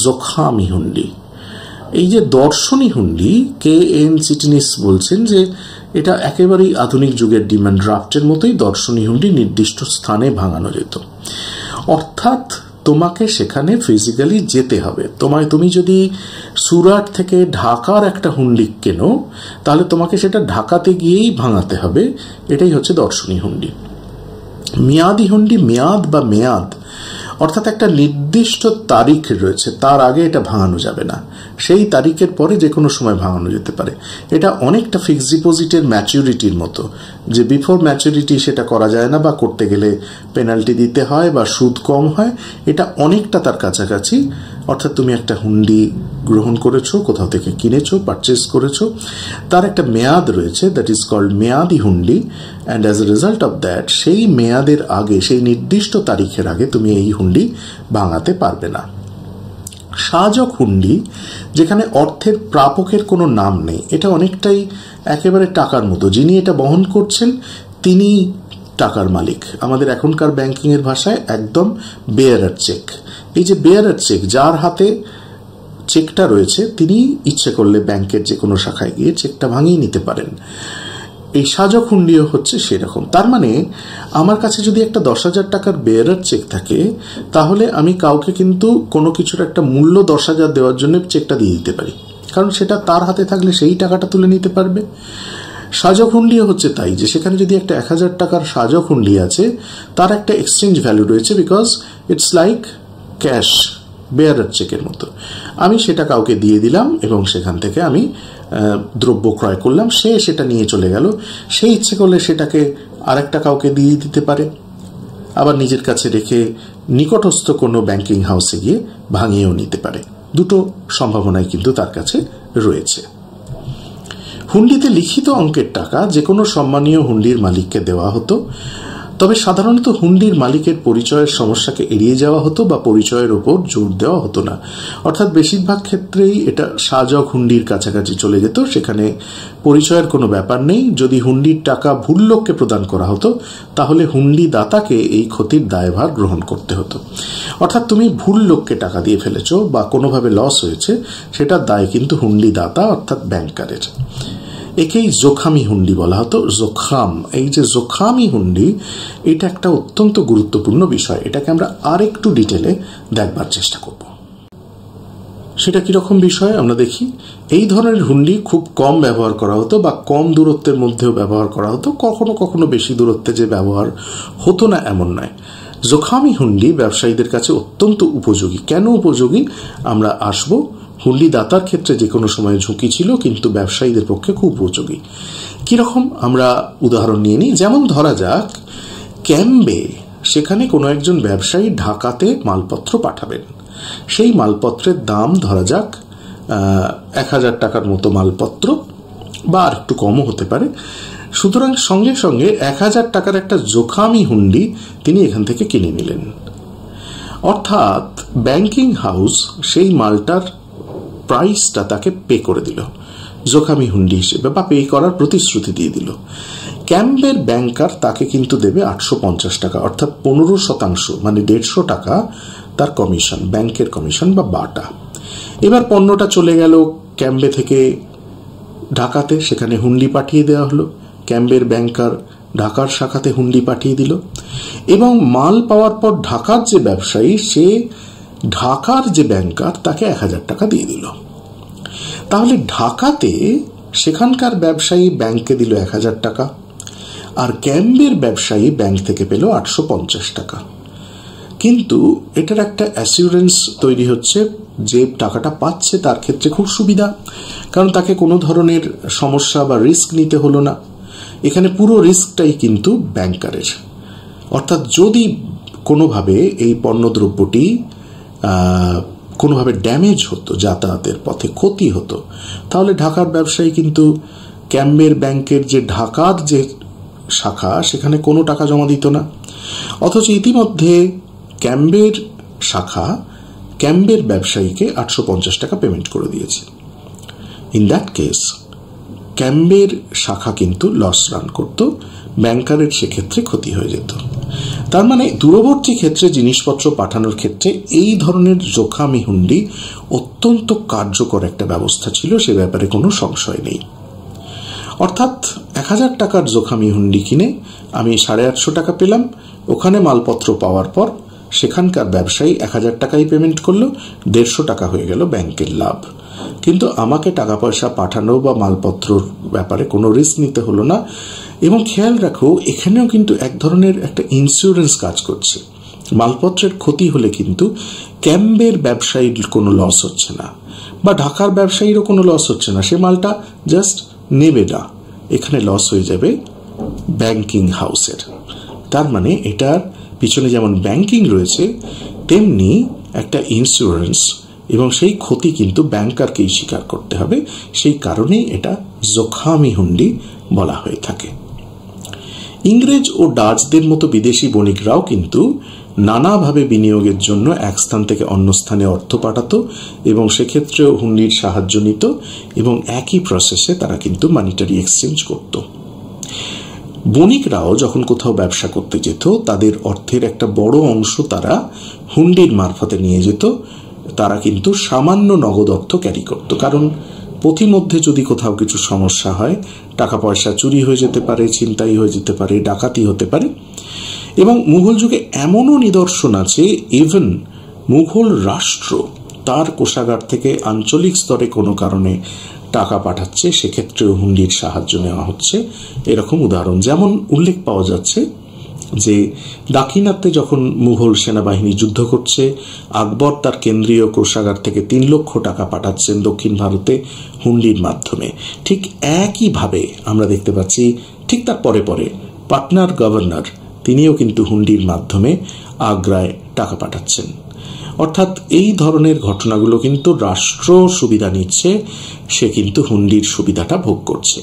জোখামি হুন্ডি। এই যে দর্শনী হুন্ডি, KN চিটনিস বলছেন যে এটা একেবারেই আধুনিক যুগের ডিমান্ড ড্রাফটের মতোই দর্শনী হুন্ডি নির্দিষ্ট স্থানে ভাঙানো যেত। অর্থাৎ তোমাকে সেখানে ফিজিক্যালি যেতে হবে। তুমি যদি সুরাট থেকে ঢাকার একটা হুন্ডি কেনো তাহলে তোমাকে সেটা ঢাকাতে গিয়েই ভাঙাতে হবে। এটাই হচ্ছে দর্শনী হুন্ডি। মেয়াদি হুন্ডি, মেয়াদ বা মেয়াদ অর্থাৎ একটা নির্দিষ্ট তারিখ রয়েছে, তার আগে এটা ভাঙানো যাবে না, সেই তারিখের পরে যে কোনো সময় ভাঙানো যেতে পারে। এটা অনেকটা ফিক্সড ডিপোজিটের ম্যাচুরিটির মতো, যে বিফোর ম্যাচুরিটি সেটা করা যায় না বা করতে গেলে পেনাল্টি দিতে হয় বা সুদ কম হয়। এটা অনেকটা তার কাছাকাছি। অর্থাৎ তুমি একটা হুন্ডি গ্রহণ করেছো, কোথাও থেকে কিনেছো, পারচেস করেছো, তার একটা মেয়াদ রয়েছে, দ্যাট ইজ কল্ড মেয়াদি hundi. And as a result of that সেই মেয়াদের আগে, সেই নির্দিষ্ট তারিখের আগে তুমি এই হুন্ডি ভাঙাতে পারবে না। শাহজগ হুন্ডি, যেখানে অর্থের প্রাপকের কোনো নাম নেই, এটা অনেকটাই একেবারে টাকার মতো, যিনি এটা বহন করছেন তিনি টাকার মালিক। আমাদের এখনকার ব্যাংকিং এর ভাষায় একদম বেয়ারার চেক। এই যে বেয়ারার চেক, যার হাতে চেকটা রয়েছে তিনি ইচ্ছে করলে ব্যাংকের যে কোনো শাখায় গিয়ে চেকটা ভাঙিয়ে নিতে পারেন। এই শাহজগ হুন্ডিও হচ্ছে সেরকম। তার মানে আমার কাছে যদি একটা 10,000 টাকার বেয়ারার চেক থাকে তাহলে আমি কাউকে কিন্তু কোনো কিছুর একটা মূল্য 10,000 দেওয়ার জন্য চেকটা দিয়ে দিতে পারি, কারণ সেটা তার হাতে থাকলে সেই টাকাটা তুলে নিতে পারবে। শাহজগ হুন্ডিও হচ্ছে তাই, যে সেখানে যদি একটা 1,000 টাকার শাহজগ হুন্ডি আছে তার একটা এক্সচেঞ্জ ভ্যালু রয়েছে, বিকজ ইটস লাইক ক্যাশ, বেয়ারার চেকের মতো। আমি সেটা কাউকে দিয়ে দিলাম এবং সেখান থেকে আমি দ্রব্য ক্রয় করলাম, সে সেটা নিয়ে চলে গেল। সে ইচ্ছে করলে সেটাকে আরেকটা কাউকে দিয়ে দিতে পারে, আবার নিজের কাছে রেখে নিকটস্থ কোনো ব্যাংকিং হাউসে গিয়ে ভাঙিয়েও নিতে পারে। দুটো সম্ভাবনাই কিন্তু তার কাছে রয়েছে। হুন্ডিতে লিখিত অঙ্কের টাকা যে কোনো সম্মানীয় হুন্ডির মালিককে দেওয়া হতো, তবে সাধারণত হুন্ডির মালিকের পরিচয়ের সমস্যাকে এড়িয়ে যাওয়া হতো বা পরিচয়ের ওপর জোর দেওয়া হতো না। অর্থাৎ বেশিরভাগ ক্ষেত্রেই এটা শাহজগ হুন্ডির কাছাকাছি চলে যেত, সেখানে পরিচয়ের কোনো ব্যাপার নেই। যদি হুন্ডির টাকা ভুল লোককে প্রদান করা হতো তাহলে হুন্ডি দাতাকে এই ক্ষতির দায়ভার গ্রহণ করতে হতো। অর্থাৎ তুমি ভুল লোককে টাকা দিয়ে ফেলেছ বা কোনোভাবে লস হয়েছে, সেটার দায় কিন্তু হুন্ডি দাতা অর্থাৎ ব্যাংকারের। একেই জোখামি হুন্ডি বলা হতো। জোখাম, এই যে জোখামি হুন্ডি, এটা একটা অত্যন্ত গুরুত্বপূর্ণ বিষয়। এটাকে আমরা আরেকটু ডিটেলে দেখবার চেষ্টা করব। সেটা কিরকম বিষয় আমরা দেখি। এই ধরনের হুন্ডি খুব কম ব্যবহার করা হতো বা কম দূরত্বের মধ্যেও ব্যবহার করা হতো, কখনো কখনো বেশি দূরত্বে যে ব্যবহার হতো না এমন নয়। জোখামি হুন্ডি ব্যবসায়ীদের কাছে অত্যন্ত উপযোগী। কেন উপযোগী আমরা আসবো হুন্ডিদাতার ক্ষেত্রে যে কোনো সময় ঝুঁকি ছিল, কিন্তু ব্যবসায়ীদের পক্ষে খুব উপযোগী। কিরকম আমরা উদাহরণ নিয়ে নিই। যেমন ধরা যাক ক্যাম্বে সেখানে কোনো একজন ব্যবসায়ী ঢাকাতে মালপত্র পাঠাবেন। সেই মালপত্রের দাম ধরা যাক 1000 টাকার মতো মালপত্র, বা আর একটু কমও হতে পারে। সুতরাং সঙ্গে সঙ্গে 1000 টাকার একটা জোখামি হুন্ডি তিনি এখান থেকে কিনে নিলেন। অর্থাৎ ব্যাংকিং হাউস সেই মালটার প্রাইসটা তাকে পে করে দিল জোখামি হুন্ডি হিসেবে, বা পে করার প্রতিশ্রুতি দিয়ে দিল। ক্যাম্বের ব্যাংকার তাকে কিন্তু দেবে 850 টাকা, অর্থাৎ 15%, মানে 150 টাকা তার কমিশন, ব্যাংকের কমিশন বা বাটা। এবার পণ্যটা চলে গেল ক্যাম্বে থেকে ঢাকাতে, সেখানে হুন্ডি পাঠিয়ে দেওয়া হলো। ক্যাম্বের ব্যাংকার ঢাকার শাখাতে হুন্ডি পাঠিয়ে দিল, এবং মাল পাওয়ার পর ঢাকার যে ব্যবসায়ী, সে ঢাকার যে ব্যাংকার তাকে 1000 টাকা দিয়ে দিল। তাহলে ঢাকাতে সেখানকার ব্যবসায়ী ব্যাংকে দিল 1000 টাকা, আর ক্যাম্বের ব্যবসায়ী ব্যাংক থেকে পেল 850 টাকা। কিন্তু এটার একটা অ্যাসিউরেন্স তৈরি হচ্ছে যে টাকাটা পাচ্ছে তার ক্ষেত্রে খুব সুবিধা, কারণ তাকে কোনো ধরনের সমস্যা বা রিস্ক নিতে হলো না। এখানে পুরো রিস্কটাই কিন্তু ব্যাংকারের। অর্থাৎ যদি কোনোভাবে এই পণ্যদ্রব্যটি কোনোভাবে ড্যামেজ হতো, যাতায়াতের পথে ক্ষতি হতো, তাহলে ঢাকার ব্যবসায়ী কিন্তু ক্যাম্বের ব্যাংকের যে ঢাকার যে শাখা সেখানে কোনো টাকা জমা দিত না। অথচ ইতিমধ্যে ক্যাম্বের শাখা ক্যাম্বের ব্যবসায়ীকে 850 টাকা পেমেন্ট করে দিয়েছে। ইন দ্যাট কেস ক্যাম্বের শাখা কিন্তু লস রান করত, ব্যাংকারের সেক্ষেত্রে ক্ষতি হয়ে যেত। তার মানে দূরবর্তী ক্ষেত্রে জিনিসপত্র পাঠানোর ক্ষেত্রে এই ধরনের জোখামি হুন্ডি অত্যন্ত কার্যকর একটা ব্যবস্থা ছিল, সে ব্যাপারে কোনো সংশয় নেই। অর্থাৎ 1000 টাকার জোখামি হুন্ডি কিনে আমি 850 টাকা পেলাম। ওখানে মালপত্র পাওয়ার পর সেখানকার ব্যবসায়ী 1000 টাকাই পেমেন্ট করলো, 150 টাকা হয়ে গেল ব্যাংকের লাভ। কিন্তু আমাকে টাকা পয়সা পাঠানো বা মালপত্রর ব্যাপারে কোনো রিস্ক নিতে হলো না। এবং খেয়াল রাখো, এখানেও কিন্তু এক ধরনের একটা ইন্স্যুরেন্স কাজ করছে। মালপত্রের ক্ষতি হলে কিন্তু ক্যাম্বের ব্যবসায়ীর কোনো লস হচ্ছে না, বা ঢাকার ব্যবসায়ীরও কোনো লস হচ্ছে না, সে মালটা জাস্ট নেবে না, এখানে লস হয়ে যাবে ব্যাংকিং হাউসের। তার মানে এটার পিছনে যেমন ব্যাংকিং রয়েছে, তেমনি একটা ইন্স্যুরেন্স, এবং সেই ক্ষতি কিন্তু ব্যাংকারকেই স্বীকার করতে হবে। সেই কারণেই এটা জোখামি হুন্ডি বলা হয়ে থাকে। ইংরেজ ও ডাচদের মতো বিদেশি বণিকরাও কিন্তু নানাভাবে বিনিয়োগের জন্য এক স্থান থেকে অন্য স্থানে অর্থ পাঠাতো, এবং সেক্ষেত্রেও হুন্ডির সাহায্য নিত, এবং একই প্রসেসে তারা কিন্তু মানিটারি এক্সচেঞ্জ করত। বণিকরাও যখন কোথাও ব্যবসা করতে যেত, তাদের অর্থের একটা বড় অংশ তারা হুন্ডির মারফতে নিয়ে যেত। তারা কিন্তু সামান্য নগদ অর্থ ক্যারি করত, কারণ পথিমধ্যে যদি কোথাও কিছু সমস্যা হয়, টাকা পয়সা চুরি হয়ে যেতে পারে, ছিনতাই হয়ে যেতে পারে, ডাকাতি হতে পারে। এবং মুঘল যুগে এমনও নিদর্শন আছে, ইভেন মুঘল রাষ্ট্র তার কোষাগার থেকে আঞ্চলিক স্তরে কোনো কারণে টাকা পাঠাচ্ছে, সেক্ষেত্রেও হুন্ডির সাহায্য নেওয়া হচ্ছে। এরকম উদাহরণ যেমন উল্লেখ পাওয়া যাচ্ছে যে দাক্ষিণাত্যে যখন মুঘল সেনাবাহিনী যুদ্ধ করছে, আকবর তার কেন্দ্রীয় কোষাগার থেকে 3 লক্ষ টাকা পাঠাচ্ছেন দক্ষিণ ভারতে হুন্ডির মাধ্যমে। ঠিক একইভাবে আমরা দেখতে পাচ্ছি ঠিক তার পরে পরে পাটনার গভর্নর তিনিও কিন্তু হুন্ডির মাধ্যমে আগ্রায় টাকা পাঠাচ্ছেন। অর্থাৎ এই ধরনের ঘটনাগুলো কিন্তু রাষ্ট্র সুবিধা নিচ্ছে, সে কিন্তু হুন্ডির সুবিধাটা ভোগ করছে।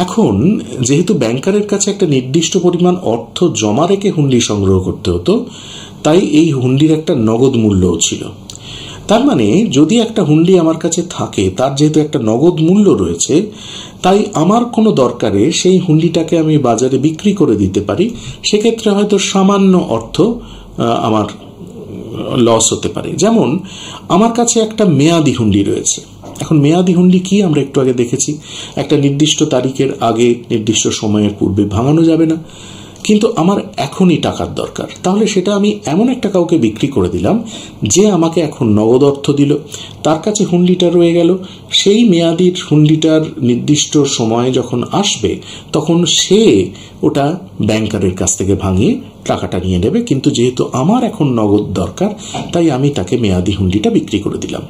এখন যেহেতু ব্যাংকারের কাছে একটা নির্দিষ্ট পরিমাণ অর্থ জমা রেখে হুন্ডি সংগ্রহ করতে হতো, তাই এই হুন্ডির একটা নগদ মূল্যও ছিল। তার মানে যদি একটা হুন্ডি আমার কাছে থাকে, তার যেহেতু একটা নগদ মূল্য রয়েছে, তাই আমার কোনো দরকারে সেই হুন্ডিটাকে আমি বাজারে বিক্রি করে দিতে পারি। সেক্ষেত্রে হয়তো সামান্য অর্থ আমার লস হতে পারে। যেমন আমার কাছে একটা মেয়াদি হুন্ডি রয়েছে। এখন মেয়াদি হুন্ডি কি আমরা একটু আগে দেখেছি, একটা নির্দিষ্ট তারিখের আগে নির্দিষ্ট সময়ের পূর্বে ভাঙানো যাবে না। কিন্তু আমার এখনই টাকার দরকার, তাহলে সেটা আমি এমন একটা কাউকে বিক্রি করে দিলাম যে আমাকে এখন নগদ অর্থ দিল, তার কাছে হুন্ডিটা রয়ে গেল। সেই মেয়াদির হুন্ডিটার নির্দিষ্ট সময় যখন আসবে, তখন সে ওটা ব্যাংকারের কাছ থেকে ভাঙিয়ে টাকাটা নিয়ে নেবে। কিন্তু যেহেতু আমার এখন নগদ দরকার, তাই আমি তাকে মেয়াদি হুন্ডিটা বিক্রি করে দিলাম।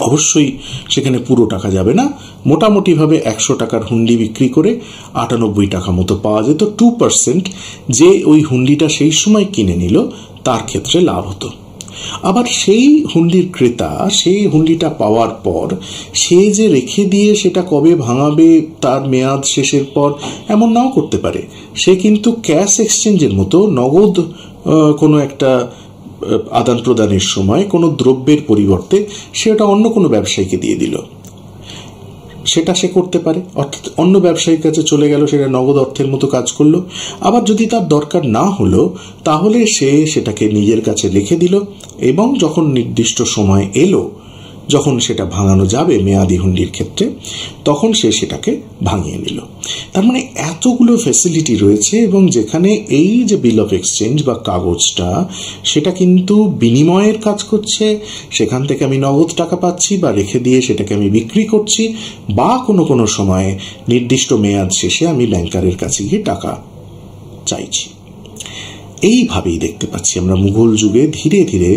অবশ্যই সেখানে পুরো টাকা যাবে না, মোটামুটিভাবে 100 টাকার হুন্ডি বিক্রি করে 98 টাকা মতো পাওয়া যেত। 2% যে ওই হুন্ডিটা সেই সময় কিনে নিল তার ক্ষেত্রে লাভ হতো। আবার সেই হুন্ডির ক্রেতা সেই হুন্ডিটা পাওয়ার পর সে যে রেখে দিয়ে সেটা কবে ভাঙাবে তার মেয়াদ শেষের পর এমন নাও করতে পারে। সে কিন্তু ক্যাশ এক্সচেঞ্জের মতো নগদ কোনো একটা আদান প্রদানের সময় কোনো দ্রব্যের পরিবর্তে সেটা অন্য কোনো ব্যবসায়ীকে দিয়ে দিল, সেটা সে করতে পারে। অর্থাৎ অন্য ব্যবসায়ীর কাছে চলে গেল, সেটা নগদ অর্থের মতো কাজ করলো। আবার যদি তার দরকার না হলো তাহলে সে সেটাকে নিজের কাছে রেখে দিল এবং যখন নির্দিষ্ট সময় এলো, যখন সেটা ভাঙানো যাবে মেয়াদি হুন্ডির ক্ষেত্রে, তখন সে সেটাকে ভাঙিয়ে নিল। তার মানে এতগুলো ফ্যাসিলিটি রয়েছে এবং যেখানে এই যে বিল অফ এক্সচেঞ্জ বা কাগজটা সেটা কিন্তু বিনিময়ের কাজ করছে, সেখান থেকে আমি নগদ টাকা পাচ্ছি বা রেখে দিয়ে সেটাকে আমি বিক্রি করছি, বা কোনো কোনো সময় নির্দিষ্ট মেয়াদ শেষে আমি ব্যাংকারের কাছে গিয়ে টাকা চাইছি। এইভাবেই দেখতে পাচ্ছি আমরা মুঘল যুগে ধীরে ধীরে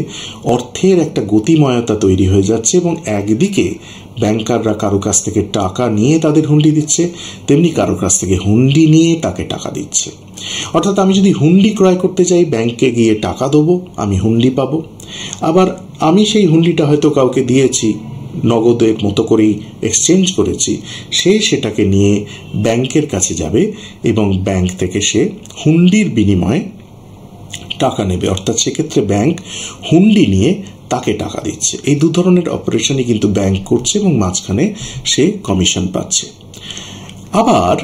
অর্থের একটা গতিময়তা তৈরি হয়ে যাচ্ছে এবং একদিকে ব্যাংকাররা কারো কাছ থেকে টাকা নিয়ে তাদের হুন্ডি দিচ্ছে, তেমনি কারো কাছ থেকে হুন্ডি নিয়ে তাকে টাকা দিচ্ছে। অর্থাৎ আমি যদি হুন্ডি ক্রয় করতে চাই, ব্যাংকে গিয়ে টাকা দেবো, আমি হুন্ডি পাবো। আবার আমি সেই হুন্ডিটা হয়তো কাউকে দিয়েছি, নগদের মতো করেই এক্সচেঞ্জ করেছি, সে সেটাকে নিয়ে ব্যাংকের কাছে যাবে এবং ব্যাংক থেকে সে হুন্ডির বিনিময়ে টাকা নেবে। অর্থাৎ সেক্ষেত্রে ব্যাংক হুন্ডি নিয়ে তাকে টাকা দিচ্ছে। এই দু ধরনের অপারেশনই কিন্তু ব্যাংক করছে এবং মাঝখানে সে কমিশন পাচ্ছে। আবার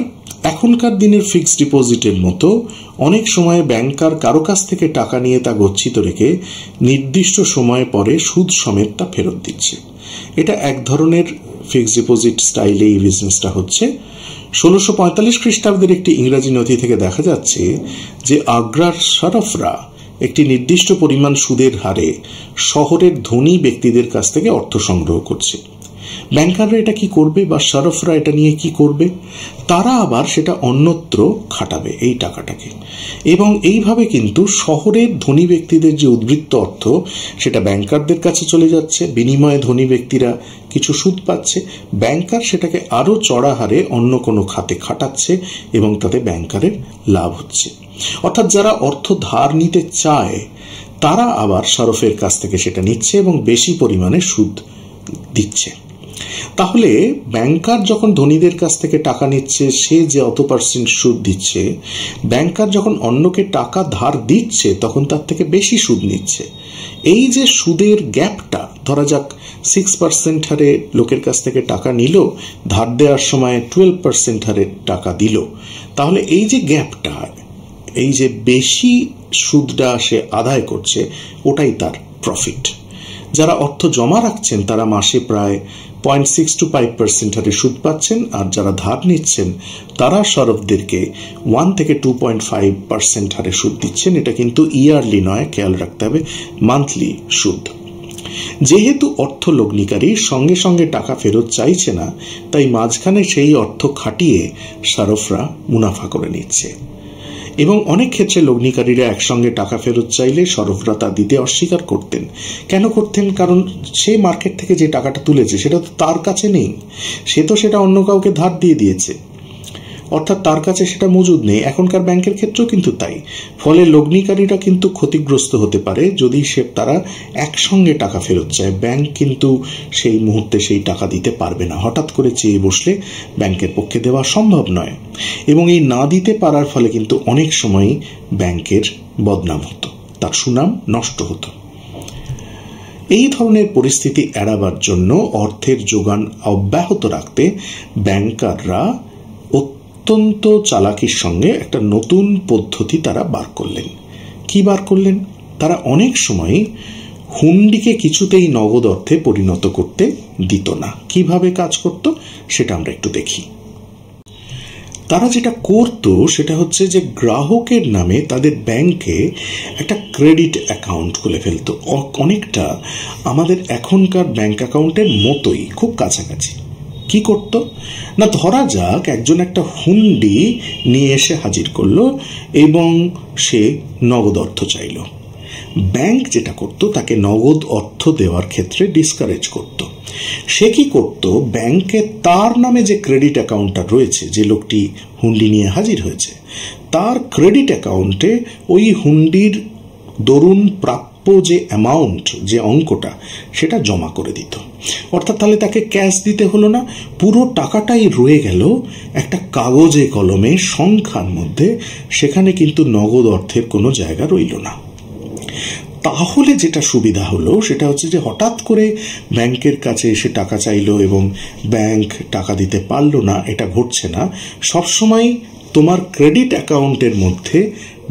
এখনকার দিনের ফিক্সড ডিপোজিটের মতো অনেক সময় ব্যাংকার কারো কাছ থেকে টাকা নিয়ে তা গচ্ছিত রেখে নির্দিষ্ট সময় পরে সুদ সমেত তা ফেরত দিচ্ছে। এটা এক ধরনের ফিক্সড ডিপোজিট স্টাইলে এই বিজনেসটা হচ্ছে। 1645 খ্রিস্টাব্দের একটি ইংরাজি নথি থেকে দেখা যাচ্ছে যে আগ্রার শরফরা একটি নির্দিষ্ট পরিমাণ সুদের হারে শহরের ধনী ব্যক্তিদের কাছ থেকে অর্থ সংগ্রহ করছে। ব্যাংকাররা এটা কি করবে বা শরফরা এটা নিয়ে কি করবে? তারা আবার সেটা অন্যত্র খাটাবে এই টাকাটাকে, এবং এইভাবে কিন্তু শহরের ধনী ব্যক্তিদের যে উদ্বৃত্ত অর্থ সেটা ব্যাংকারদের কাছে চলে যাচ্ছে, বিনিময়ে ধনী ব্যক্তিরা কিছু সুদ পাচ্ছে, ব্যাংকার সেটাকে আরো চড়া হারে অন্য কোনো খাতে খাটাচ্ছে এবং তাতে ব্যাংকারের লাভ হচ্ছে। অর্থাৎ যারা অর্থ ধার নিতে চায় তারা আবার শরফের কাছ থেকে সেটা নিচ্ছে এবং বেশি পরিমাণে সুদ দিচ্ছে। তাহলে ব্যাংকার যখন ধনীদের কাছ থেকে টাকা নিচ্ছে, সে যে অত পার্সেন্ট সুদ দিচ্ছে, ব্যাংকার যখন অন্যকে টাকা ধার দিচ্ছে তখন তার থেকে বেশি সুদ নিচ্ছে। এই যে সুদের গ্যাপটা, ধরা যাক 6% হারে লোকের কাছ থেকে টাকা নিল, ধার দেওয়ার সময় 12% হারে টাকা দিল, তাহলে এই যে গ্যাপটা, এই যে বেশি সুদটা সে আদায় করছে, ওটাই তার প্রফিট। যারা অর্থ জমা রাখছেন তারা মাসে প্রায় 0.6 to 5% হারে সুদ পাচ্ছেন, আর যারা ধার নিচ্ছেন তারা শরফদেরকে 1 থেকে 2.5% হারে সুদ দিচ্ছেন। এটা কিন্তু ইয়ারলি নয়, খেয়াল রাখতে হবে, মান্থলি সুদ। যেহেতু অর্থ লগ্নিকারী সঙ্গে সঙ্গে টাকা ফেরত চাইছে না, তাই মাঝখানে সেই অর্থ খাটিয়ে শরফরা মুনাফা করে নিচ্ছে। এবং অনেক ক্ষেত্রে লগ্নিকারীরা একসঙ্গে টাকা ফেরত চাইলে শরফরা তা দিতে অস্বীকার করতেন। কেন করতেন? কারণ সে মার্কেট থেকে যে টাকাটা তুলেছে সেটা তো তার কাছে নেই, সে তো সেটা অন্য কাউকে ধার দিয়ে দিয়েছে, অর্থাৎ তার কাছে সেটা মজুদ নেই। এখনকার ব্যাংকের ক্ষেত্রেও কিন্তু তাই। ফলে লগ্নিকারীরা কিন্তু ক্ষতিগ্রস্ত হতে পারে যদি তারা একসঙ্গে টাকা ফেরত চায়। ব্যাংক কিন্তু সেই মুহূর্তে সেই টাকা দিতে পারবে না, হঠাৎ করে চেয়ে বসলে ব্যাংকের পক্ষে দেওয়া সম্ভব নয়, এবং এই না দিতে পারার ফলে কিন্তু অনেক সময় ব্যাংকের বদনাম হতো, তার সুনাম নষ্ট হতো। এই ধরনের পরিস্থিতি এড়াবার জন্য অর্থের যোগান অব্যাহত রাখতে ব্যাংকাররা অত্যন্ত চালাকির সঙ্গে একটা নতুন পদ্ধতি তারা বার করলেন। কি বার করলেন? তারা অনেক সময় হুন্ডিকে কিছুতেই নগদ অর্থে পরিণত করতে দিত না। কিভাবে কাজ করত সেটা আমরা একটু দেখি। তারা যেটা করত সেটা হচ্ছে যে গ্রাহকের নামে তাদের ব্যাংকে একটা ক্রেডিট অ্যাকাউন্ট খুলে ফেলত, অনেকটা আমাদের এখনকার ব্যাংক অ্যাকাউন্টের মতোই, খুব কাছাকাছি। কি করত না, ধরা যাক একজন একটা হুন্ডি নিয়ে এসে হাজির করলো এবং সে নগদ অর্থ চাইল। ব্যাংক যেটা করত তাকে নগদ অর্থ দেওয়ার ক্ষেত্রে ডিসকারেজ করত। সে কি করত, ব্যাংকে তার নামে যে ক্রেডিট অ্যাকাউন্টটা রয়েছে, যে লোকটি হুন্ডি নিয়ে হাজির হয়েছে, তার ক্রেডিট অ্যাকাউন্টে ওই হুন্ডির দরুন প্রাপ্য যে অ্যামাউন্ট, যে অঙ্কটা, সেটা জমা করে দিত। অর্থাৎ তাহলে তাকে ক্যাশ দিতে হলো না, পুরো টাকাটাই রয়ে গেল একটা কাগজে কলমে সংখ্যার মধ্যে, সেখানে কিন্তু নগদ অর্থের কোনো জায়গা রইল না। তাহলে যেটা সুবিধা হলো সেটা হচ্ছে যে হঠাৎ করে ব্যাংকের কাছে এসে টাকা চাইলো এবং ব্যাংক টাকা দিতে পারলো না, এটা ঘটছে না। সবসময় তোমার ক্রেডিট অ্যাকাউন্টের মধ্যে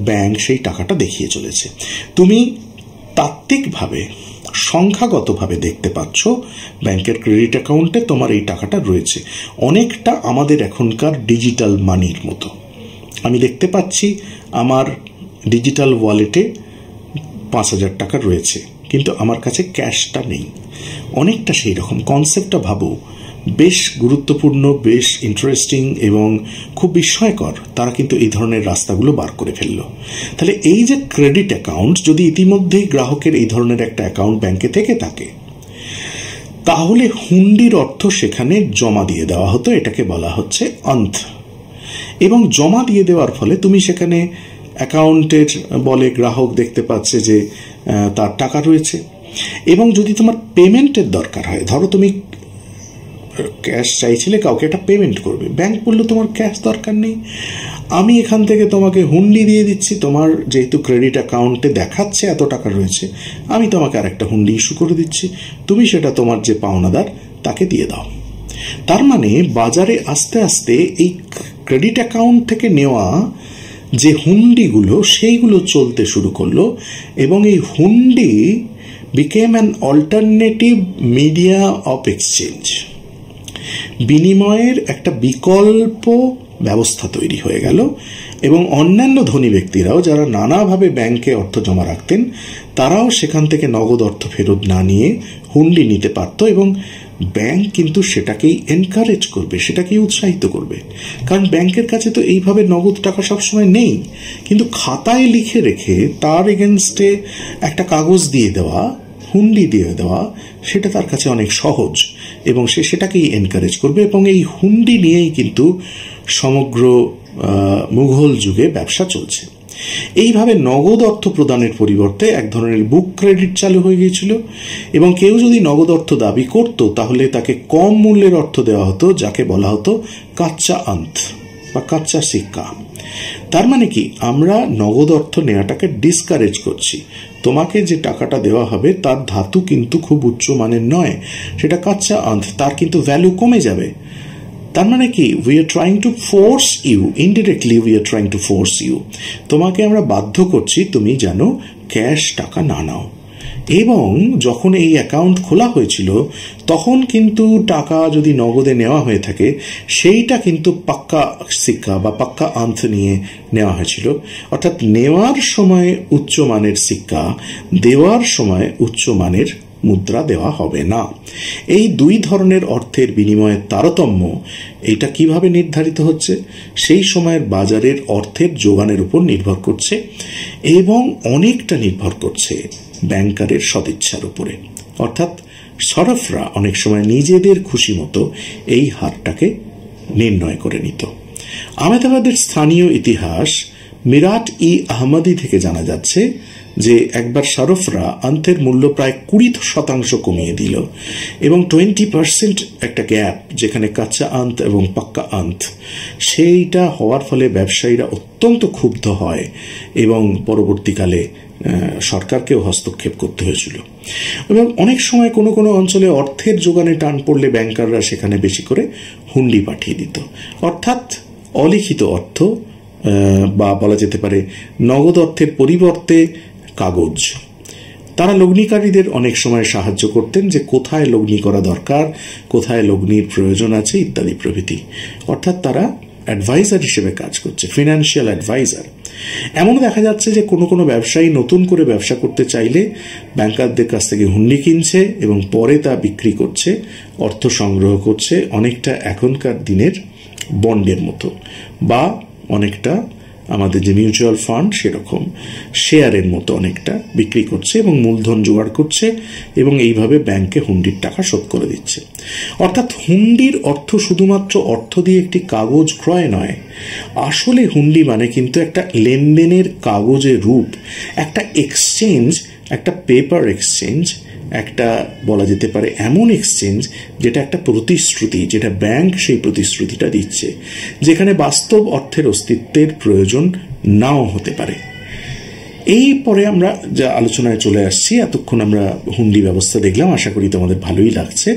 ব্যাংক সেই টাকাটা দেখিয়ে চলেছে। তুমি তাত্ত্বিকভাবে, সংখ্যাগতভাবে দেখতে পাচ্ছ ব্যাংকের ক্রেডিট অ্যাকাউন্টে তোমার এই টাকাটা রয়েছে। অনেকটা আমাদের এখনকার ডিজিটাল মানির মতো। আমি দেখতে পাচ্ছি আমার ডিজিটাল ওয়ালেটে 5,000 টাকা রয়েছে, কিন্তু আমার কাছে ক্যাশটা নেই। অনেকটা সেই রকম কনসেপ্টটা ভাবো, বেশ গুরুত্বপূর্ণ, বেশ ইন্টারেস্টিং এবং খুব বিস্ময়কর। তারা কিন্তু এই ধরনের রাস্তাগুলো বার করে ফেললো। তাহলে এই যে ক্রেডিট অ্যাকাউন্ট, যদি ইতিমধ্যেই গ্রাহকের এই ধরনের একটা অ্যাকাউন্ট ব্যাংকে থেকে থাকে, তাহলে হুন্ডির অর্থ সেখানে জমা দিয়ে দেওয়া হতো। এটাকে বলা হচ্ছে অন্থ। এবং জমা দিয়ে দেওয়ার ফলে তুমি সেখানে অ্যাকাউন্টের বলে গ্রাহক দেখতে পাচ্ছে যে তার টাকা রয়েছে। এবং যদি তোমার পেমেন্টের দরকার হয়, ধরো তুমি ক্যাশ চাইছিলে, কাউকে একটা পেমেন্ট করবে, ব্যাংক বললো তোমার ক্যাশ দরকার নেই, আমি এখান থেকে তোমাকে হুন্ডি দিয়ে দিচ্ছি, তোমার যেহেতু ক্রেডিট অ্যাকাউন্টে দেখাচ্ছে এত টাকা রয়েছে, আমি তোমাকে আর একটা হুন্ডি ইস্যু করে দিচ্ছি, তুমি সেটা তোমার যে পাওনাদার তাকে দিয়ে দাও। তার মানে বাজারে আস্তে আস্তে এই ক্রেডিট অ্যাকাউন্ট থেকে নেওয়া যে হুন্ডিগুলো, সেইগুলো চলতে শুরু করলো। এবং এই hundi became an alternative media of exchange, বিনিময়ের একটা বিকল্প ব্যবস্থা তৈরি হয়ে গেল। এবং অন্যান্য ধনী ব্যক্তিরাও, যারা নানাভাবে ব্যাংকে অর্থ জমা রাখতেন, তারাও সেখান থেকে নগদ অর্থ ফেরত না নিয়ে হুন্ডি নিতে পারত। এবং ব্যাংক কিন্তু সেটাকেই এনকারেজ করবে, সেটাকেই উৎসাহিত করবে। কারণ ব্যাংকের কাছে তো এইভাবে নগদ টাকা সবসময় নেই, কিন্তু খাতায় লিখে রেখে তার এগেনস্টে একটা কাগজ দিয়ে দেওয়া, হুন্ডি দিয়ে দেওয়া, সেটা তার কাছে অনেক সহজ এবং সে সেটাকেই এনকারেজ করবে। এবং এই হুন্ডি নিয়েই কিন্তু সমগ্র মুঘল যুগে ব্যবসা চলছে। এইভাবে নগদ অর্থ প্রদানের পরিবর্তে এক ধরনের বুক ক্রেডিট চালু হয়ে গিয়েছিল। এবং কেউ যদি নগদ অর্থ দাবি করত, তাহলে তাকে কম মূল্যের অর্থ দেওয়া হতো, যাকে বলা হতো কাচ্চা আন্ত বা কাচ্চা সিক্কা। তার মানে কি, আমরা নগদ অর্থ নেওয়াটাকে ডিসকারেজ করছি। তোমাকে যে টাকাটা দেওয়া হবে তার ধাতু কিন্তু খুব উচ্চ মানের নয়, সেটা কাচ্চা আন্ত, তার কিন্তু ভ্যালু কমে যাবে। তার মানে কি, we are trying to force you, indirectly we are trying to force you, তোমাকে আমরা বাধ্য করছি তুমি যেন ক্যাশ টাকা না নাও। এবং যখন এই অ্যাকাউন্ট খোলা হয়েছিল, তখন কিন্তু টাকা যদি নগদে নেওয়া হয়ে থাকে, সেইটা কিন্তু পাক্কা সিক্কা বা পাক্কা আন্ত নিয়ে নেওয়া হয়েছিল। অর্থাৎ নেওয়ার সময় উচ্চমানের সিক্কা, দেওয়ার সময় উচ্চমানের মুদ্রা দেওয়া হবে না। এই দুই ধরনের অর্থের বিনিময়ের তারতম্য, এটা কিভাবে নির্ধারিত হচ্ছে? সেই সময়ের বাজারের অর্থের যোগানের উপর নির্ভর করছে এবং অনেকটা নির্ভর করছে ব্যাংকারের সদিচ্ছার উপরে। অর্থাৎ সরফরা অনেক সময় নিজেদের খুশি মতো এই হারটাকে নির্ণয় করে নিত। আহমেদাবাদের স্থানীয় ইতিহাস মিরাট ই আহমদি থেকে জানা যাচ্ছে যে একবার সরফরা আন্তের মূল্য প্রায় 20% কমিয়ে দিল এবং 20% একটা গ্যাপ, যেখানে কাঁচা আন্ত এবং পাক্কা আন্ত, সেইটা হওয়ার ফলে ব্যবসায়ীরা অত্যন্ত ক্ষুব্ধ হয় এবং পরবর্তীকালে সরকারকেও হস্তক্ষেপ করতে হয়েছিল। এবং অনেক সময় কোনো কোনো অঞ্চলে অর্থের যোগানে টান পড়লে ব্যাংকাররা সেখানে বেশি করে হুন্ডি পাঠিয়ে দিত। অর্থাৎ অলিখিত অর্থ বা বলা যেতে পারে নগদ অর্থের পরিবর্তে কাগজ। তারা লগ্নিকারীদের অনেক সময় সাহায্য করতেন যে কোথায় লগ্নি করা দরকার, কোথায় লগ্নির প্রয়োজন আছে ইত্যাদি প্রভৃতি। অর্থাৎ তারা অ্যাডভাইজার হিসেবে কাজ করছে, ফিনান্সিয়াল অ্যাডভাইজার। এমন দেখা যাচ্ছে যে কোনো কোনো ব্যবসায়ী নতুন করে ব্যবসা করতে চাইলে ব্যাংকারদের কাছ থেকে হুন্ডি কিনছে এবং পরে তা বিক্রি করছে, অর্থ সংগ্রহ করছে, অনেকটা এখনকার দিনের বন্ডের মতো বা অনেকটা আমাদের যে মিউচুয়াল ফান্ড সেরকম শেয়ারের মতো অনেকটা বিক্রি করছে এবং মূলধন জোগাড় করছে এবং এইভাবে ব্যাংকে হুন্ডির টাকা শোধ করে দিচ্ছে। অর্থাৎ হুন্ডির অর্থ শুধুমাত্র অর্থ দিয়ে একটি কাগজ ক্রয় নয়, আসলে হুন্ডি মানে কিন্তু একটা লেনদেনের কাগজের রূপ, একটা এক্সচেঞ্জ, একটা পেপার এক্সচেঞ্জ, একটা বলা যেতে পারে এমন এক্সচেঞ্জ যেটা একটা প্রতিশ্রুতি, যেটা ব্যাংক সেই প্রতিশ্রুতিটা দিচ্ছে, যেখানে বাস্তব অর্থের অস্তিত্বের প্রয়োজন নাও হতে পারে। এই পরে আমরা যা আলোচনায় চলে আসছি, এতক্ষণ আমরা হুন্ডি ব্যবস্থা দেখলাম, আশা করি তোমাদের ভালোই লাগছে।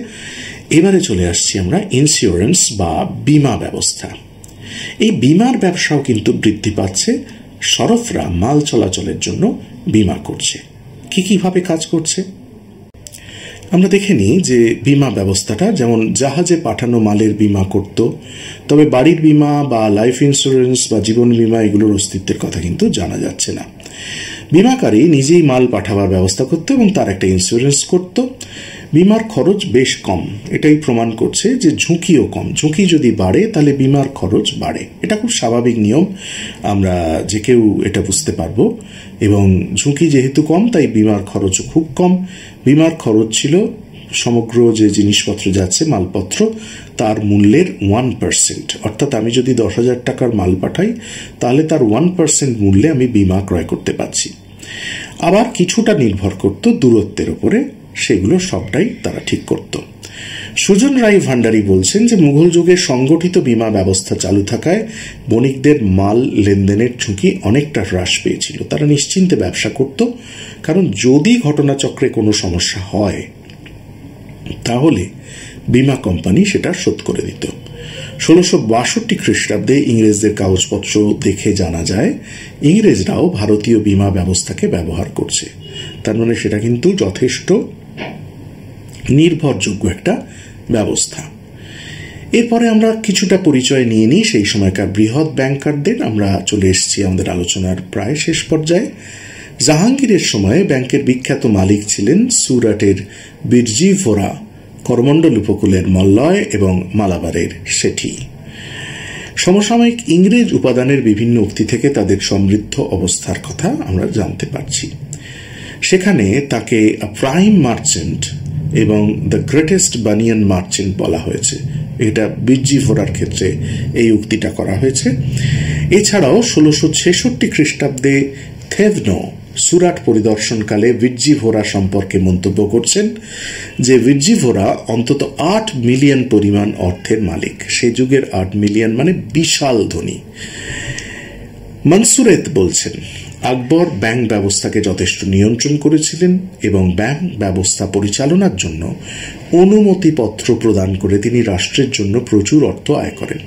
এবারে চলে আসছি আমরা ইন্স্যুরেন্স বা বিমা ব্যবস্থা। এই বিমার ব্যবসাও কিন্তু বৃদ্ধি পাচ্ছে। সরফরা মাল চলাচলের জন্য বিমা করছে। কিভাবে কাজ করছে আমরা দেখে নিই। যে বিমা ব্যবস্থাটা যেমন জাহাজে পাঠানো মালের বিমা করত, তবে বাড়ির বিমা বা লাইফ ইন্স্যুরেন্স বা জীবন বিমা এগুলোর অস্তিত্বের কথা কিন্তু জানা যাচ্ছে না। বিমাকারী নিজেই মাল পাঠাবার ব্যবস্থা করত এবং তার একটা ইন্স্যুরেন্স করত। বিমার খরচ বেশ কম, এটাই প্রমাণ করছে যে ঝুঁকিও কম। ঝুঁকি যদি বাড়ে তাহলে বিমার খরচ বাড়ে, এটা খুব স্বাভাবিক নিয়ম, আমরা যে কেউ এটা বুঝতে পারবো। এবং ঝুঁকি যেহেতু কম তাই বিমার খরচও খুব কম। বিমার খরচ ছিল সমগ্র যে জিনিসপত্র যাচ্ছে, মালপত্র, তার মূল্যের 1%। অর্থাৎ আমি যদি 10,000 টাকার মাল পাঠাই তাহলে তার 1% মূল্যে আমি বিমা ক্রয় করতে পারছি। আবার কিছুটা নির্ভর করত দূরত্বের উপরে, সেগুলো সবটাই তারা ঠিক করত। সুজন রায় ভান্ডারী বলছেন যে মুঘল যুগে সংগঠিত বিমা ব্যবস্থা চালু থাকায় বণিকদের মাল লেনদেনের ঝুঁকি অনেকটা হ্রাস পেয়েছিল। তারা নিশ্চিন্তে ব্যবসা করত, কারণ যদি ঘটনাচক্রে কোনো সমস্যা হয় তাহলে বিমা কোম্পানি সেটা শোধ করে দিত। 1662 খ্রিস্টাব্দে ইংরেজদের কাগজপত্র দেখে জানা যায় ইংরেজরাও ভারতীয় বিমা ব্যবস্থাকে ব্যবহার করছে। তার মানে সেটা কিন্তু যথেষ্ট নির্ভরযোগ্য একটা ব্যবস্থা। এরপরে আমরা কিছুটা পরিচয় নিয়ে নিই সেই সময়কার বৃহৎ ব্যাংকারদের। আমরা চলে এসেছি আমাদের আলোচনার প্রায় শেষ পর্যায়ে। জাহাঙ্গীরের সময়ে ব্যাংকের বিখ্যাত মালিক ছিলেন সুরাটের বিরজি ভোরা, করমণ্ডল উপকূলের মল্লয় এবং মালাবারের শেঠি। সমসাময়িক ইংরেজ উপাদানের বিভিন্ন উক্তি থেকে তাদের সমৃদ্ধ অবস্থার কথা আমরা জানতে পারছি। সেখানে তাকে প্রাইম মার্চেন্ট এবং দ্য গ্রেটেস্ট বানিয়ান মার্চেন্ট বলা হয়েছে। এটা বিরজি ভোরার ক্ষেত্রে এই উক্তিটা করা হয়েছে। এছাড়াও 1666 খ্রিস্টাব্দে থেভনো সুরাট পরিদর্শনকালে বিরজি ভোরা সম্পর্কে মন্তব্য করছেন যে বিরজি ভোরা অন্তত 8 মিলিয়ন পরিমাণ অর্থের মালিক। সে যুগের 8 মিলিয়ন মানে বিশাল ধনী। মনসুরেত বলছেন আকবর ব্যাংক ব্যবস্থাকে যথেষ্ট নিয়ন্ত্রণ করেছিলেন এবং ব্যাংক ব্যবস্থা পরিচালনার জন্য অনুমতিপত্র প্রদান করে তিনি রাষ্ট্রের জন্য প্রচুর অর্থ আয় করেন।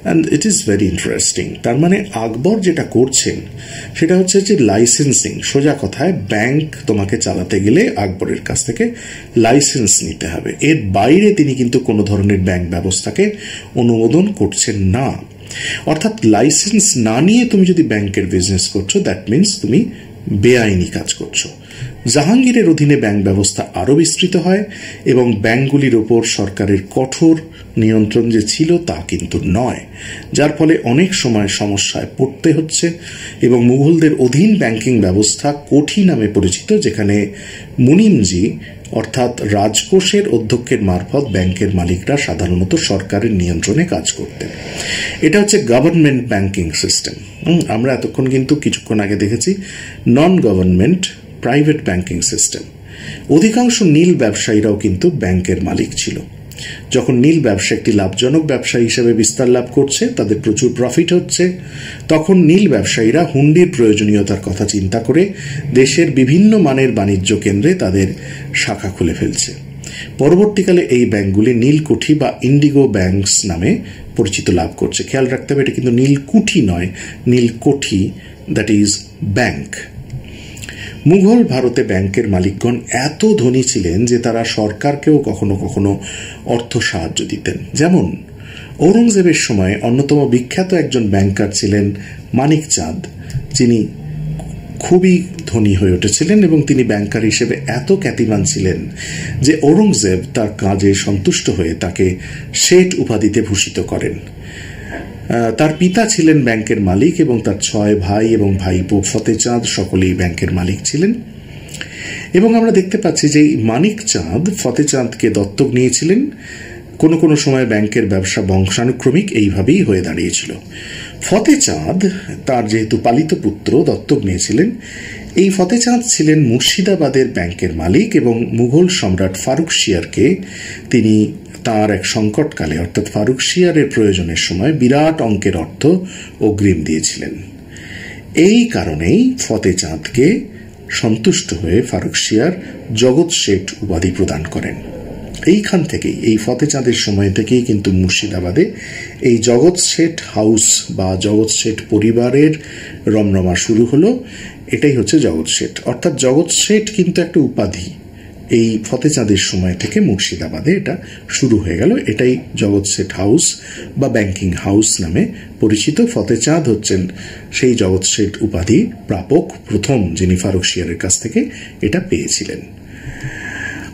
And it is very interesting. তার মানে আকবর যেটা করছেন সেটা হচ্ছে যে লাইসেন্সিং। সোজা কথায় ব্যাংক তোমাকে চালাতে গেলে আকবরের কাছ থেকে লাইসেন্স নিতে হবে। এর বাইরে তিনি কিন্তু কোনো ধরনের ব্যাংক ব্যবস্থাকে অনুমোদন করছেন না। অর্থাৎ লাইসেন্স না নিয়ে তুমি যদি ব্যাংকের বিজনেস করছো, দ্যাট মিনস তুমি বেআইনি কাজ করছো। জাহাঙ্গীরের অধীনে ব্যাংক ব্যবস্থা আরও বিস্তৃত হয় এবং ব্যাংকগুলির ওপর সরকারের কঠোর নিয়ন্ত্রণ যে ছিল তা কিন্তু নয়, যার ফলে অনেক সময় সমস্যায় পড়তে হচ্ছে। এবং মুঘলদের অধীন ব্যাংকিং ব্যবস্থা কোঠি নামে পরিচিত, যেখানে মুনিমজি অর্থাৎ রাজকোষের অধ্যক্ষের মারফত ব্যাংকের মালিকরা সাধারণত সরকারের নিয়ন্ত্রণে কাজ করতেন। এটা হচ্ছে গভর্নমেন্ট ব্যাংকিং সিস্টেম। আমরা এতক্ষণ কিন্তু কিছুক্ষণ আগে দেখেছি non government private banking system. অধিকাংশ নীল ব্যবসায়ীরাও কিন্তু ব্যাংকের মালিক ছিল। যখন নীল ব্যবসা একটি লাভজনক ব্যবসা হিসেবে বিস্তার লাভ করছে, তাদের প্রচুর প্রফিট হচ্ছে, তখন নীল ব্যবসায়ীরা হুন্ডির প্রয়োজনীয়তার কথা চিন্তা করে দেশের বিভিন্ন মানের বাণিজ্য কেন্দ্রে তাদের শাখা খুলে ফেলছে। পরবর্তীকালে এই ব্যাংকগুলি নীলকুঠি বা ইন্ডিগো ব্যাংকস নামে পরিচিত লাভ করছে। খেয়াল রাখতে হবে, এটা কিন্তু নীলকুঠি নয়, নীলকুঠি, দ্যাট ইজ ব্যাংক। মুঘল ভারতে ব্যাংকের মালিকগণ এত ধনী ছিলেন যে তারা সরকারকেও কখনো কখনো অর্থ সাহায্য দিতেন। যেমন ঔরঙ্গজেবের সময় অন্যতম বিখ্যাত একজন ব্যাংকার ছিলেন মানিক চাঁদ, যিনি খুবই ধনী হয়ে উঠেছিলেন এবং তিনি ব্যাংকার হিসেবে এত খ্যাতিমান ছিলেন যে ঔরঙ্গজেব তার কাজে সন্তুষ্ট হয়ে তাকে শেঠ উপাধিতে ভূষিত করেন। তার পিতা ছিলেন ব্যাংকের মালিক এবং তার 6 ভাই এবং ভাইপো ফতেচাঁদ সকলেই ব্যাংকের মালিক ছিলেন। এবং আমরা দেখতে পাচ্ছি যে মানিক চাঁদ ফতেচাঁদকে দত্তক নিয়েছিলেন। কোনো কোনো সময় ব্যাংকের ব্যবসা বংশানুক্রমিক এইভাবেই হয়ে দাঁড়িয়েছিল। ফতেচাঁদ তার যেহেতু পালিত পুত্র দত্তক নিয়েছিলেন, এই ফতেচাঁদ ছিলেন মুর্শিদাবাদের ব্যাংকের মালিক এবং মুঘল সম্রাট ফারুকশিয়ারকে তিনি তার এক সংকটকালে অর্থাৎ ফারুকশিয়ারের প্রয়োজনের সময় বিরাট অঙ্কের অর্থ অগ্রিম দিয়েছিলেন। এই কারণেই ফতেচাঁদকে সন্তুষ্ট হয়ে ফারুকশিয়ার জগৎ শেঠ উপাধি প্রদান করেন। এইখান থেকেই, এই ফতেচাঁদের সময় থেকেই কিন্তু মুর্শিদাবাদে এই জগৎ শেঠ হাউস বা জগৎ শেঠ পরিবারের রমরমা শুরু হলো। এটাই হচ্ছে জগৎ শেঠ, অর্থাৎ জগৎ শেঠ কিন্তু একটা উপাধি। এই ফতেচাঁদের সময় থেকে মুর্শিদাবাদে এটা শুরু হয়ে গেল। এটাই জগৎ শেঠ হাউস বা ব্যাংকিং হাউস নামে পরিচিত। ফতেচাঁদ হচ্ছেন সেই জগৎ শেঠ উপাধি প্রাপক প্রথম, যিনি ফারুকশিয়ারের কাছ থেকে এটা পেয়েছিলেন।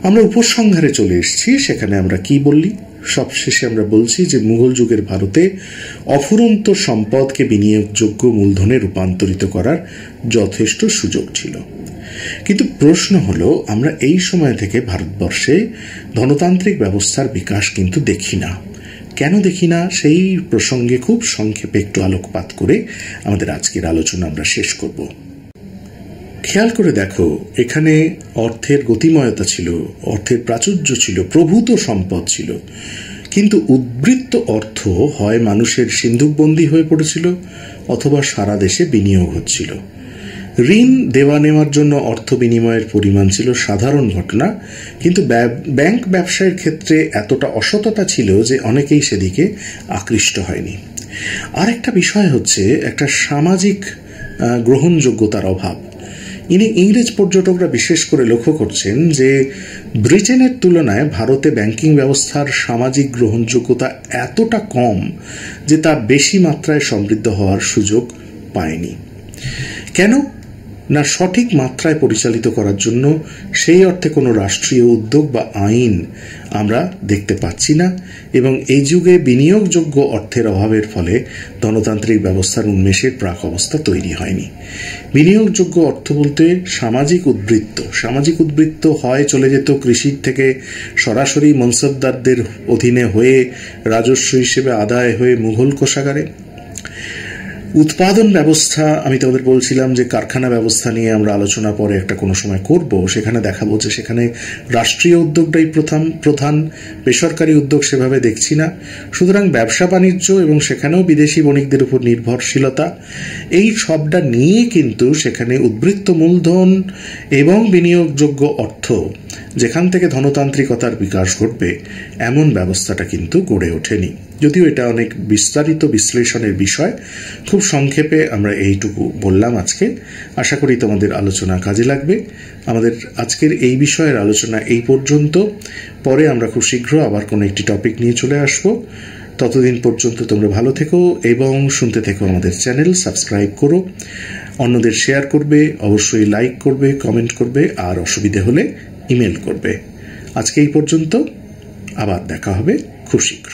আমরা উপসংহারে চলে এসেছি। সেখানে আমরা কি বললি? সবশেষে আমরা বলছি যে মুঘল যুগের ভারতে অফুরন্ত সম্পদকে বিনিয়োগযোগ্য মূলধনে রূপান্তরিত করার যথেষ্ট সুযোগ ছিল। কিন্তু প্রশ্ন হলো, আমরা এই সময় থেকে ভারতবর্ষে ধনতান্ত্রিক ব্যবস্থার বিকাশ কিন্তু দেখি না। কেন দেখি না, সেই প্রসঙ্গে খুব সংক্ষেপে একটু আলোকপাত করে আমাদের আজকের আলোচনা আমরা শেষ করব। খেয়াল করে দেখো, এখানে অর্থের গতিময়তা ছিল, অর্থের প্রাচুর্য ছিল, প্রভূত সম্পদ ছিল, কিন্তু উদ্বৃত্ত অর্থ হয় মানুষের সিন্ধুকবন্দী হয়ে পড়েছিল অথবা সারা দেশে বিনিয়োগ হচ্ছিল। ঋণ দেওয়া নেওয়ার জন্য অর্থ বিনিময়ের পরিমাণ ছিল সাধারণ ঘটনা, কিন্তু ব্যাংক ব্যবসায়ের ক্ষেত্রে এতটা অসততা ছিল যে অনেকেই সেদিকে আকৃষ্ট হয়নি। আরেকটা বিষয় হচ্ছে একটা সামাজিক গ্রহণযোগ্যতার অভাব। ইংরেজ পর্যটকরা বিশেষ করে লক্ষ্য করছেন যে ব্রিটেনের তুলনায় ভারতে ব্যাংকিং ব্যবস্থার সামাজিক গ্রহণযোগ্যতা এতটা কম যে তা বেশি মাত্রায় সমৃদ্ধ হওয়ার সুযোগ পায়নি। কেন না, সঠিক মাত্রায় পরিচালিত করার জন্য সেই অর্থে কোনো রাষ্ট্রীয় উদ্যোগ বা আইন আমরা দেখতে পাচ্ছি না, এবং এই যুগে বিনিয়োগযোগ্য অর্থের অভাবের ফলে ধনতান্ত্রিক ব্যবস্থার উন্মেষের প্রাক অবস্থা তৈরি হয়নি। বিনিয়োগযোগ্য অর্থ বলতে সামাজিক উদ্বৃত্ত হয় চলে যেত কৃষির থেকে সরাসরি মনসবদারদের অধীনে হয়ে রাজস্ব হিসেবে আদায় হয়ে মুঘল কোষাগারে। উৎপাদন ব্যবস্থা, আমি তোমাদের বলছিলাম যে কারখানা ব্যবস্থা নিয়ে আমরা আলোচনা পরে একটা কোনো সময় করব, সেখানে দেখাবো যে সেখানে রাষ্ট্রীয় উদ্যোগটাই প্রধান, বেসরকারি উদ্যোগ সেভাবে দেখছি না। সুতরাং ব্যবসা বাণিজ্য এবং সেখানেও বিদেশি বণিকদের উপর নির্ভরশীলতা, এই সবটা নিয়ে কিন্তু সেখানে উদ্বৃত্ত মূলধন এবং বিনিয়োগযোগ্য অর্থ, যেখান থেকে ধনতান্ত্রিকতার বিকাশ ঘটবে, এমন ব্যবস্থাটা কিন্তু গড়ে ওঠেনি। যদিও এটা অনেক বিস্তারিত বিশ্লেষণের বিষয়, খুব সংক্ষেপে আমরা এইটুকু বললাম আজকে। আশা করি তোমাদের আলোচনা কাজে লাগবে। আমাদের আজকের এই বিষয়ের আলোচনা এই পর্যন্ত। পরে আমরা খুব শীঘ্র আবার কোনো একটি টপিক নিয়ে চলে আসব। ততদিন পর্যন্ত তোমরা ভালো থেকো এবং শুনতে থেকো আমাদের চ্যানেল। সাবস্ক্রাইব করো, অন্যদের শেয়ার করবে, অবশ্যই লাইক করবে, কমেন্ট করবে, আর অসুবিধে হলে ইমেল করবে। আজকে এই পর্যন্ত, আবার দেখা হবে খুব শীঘ্র।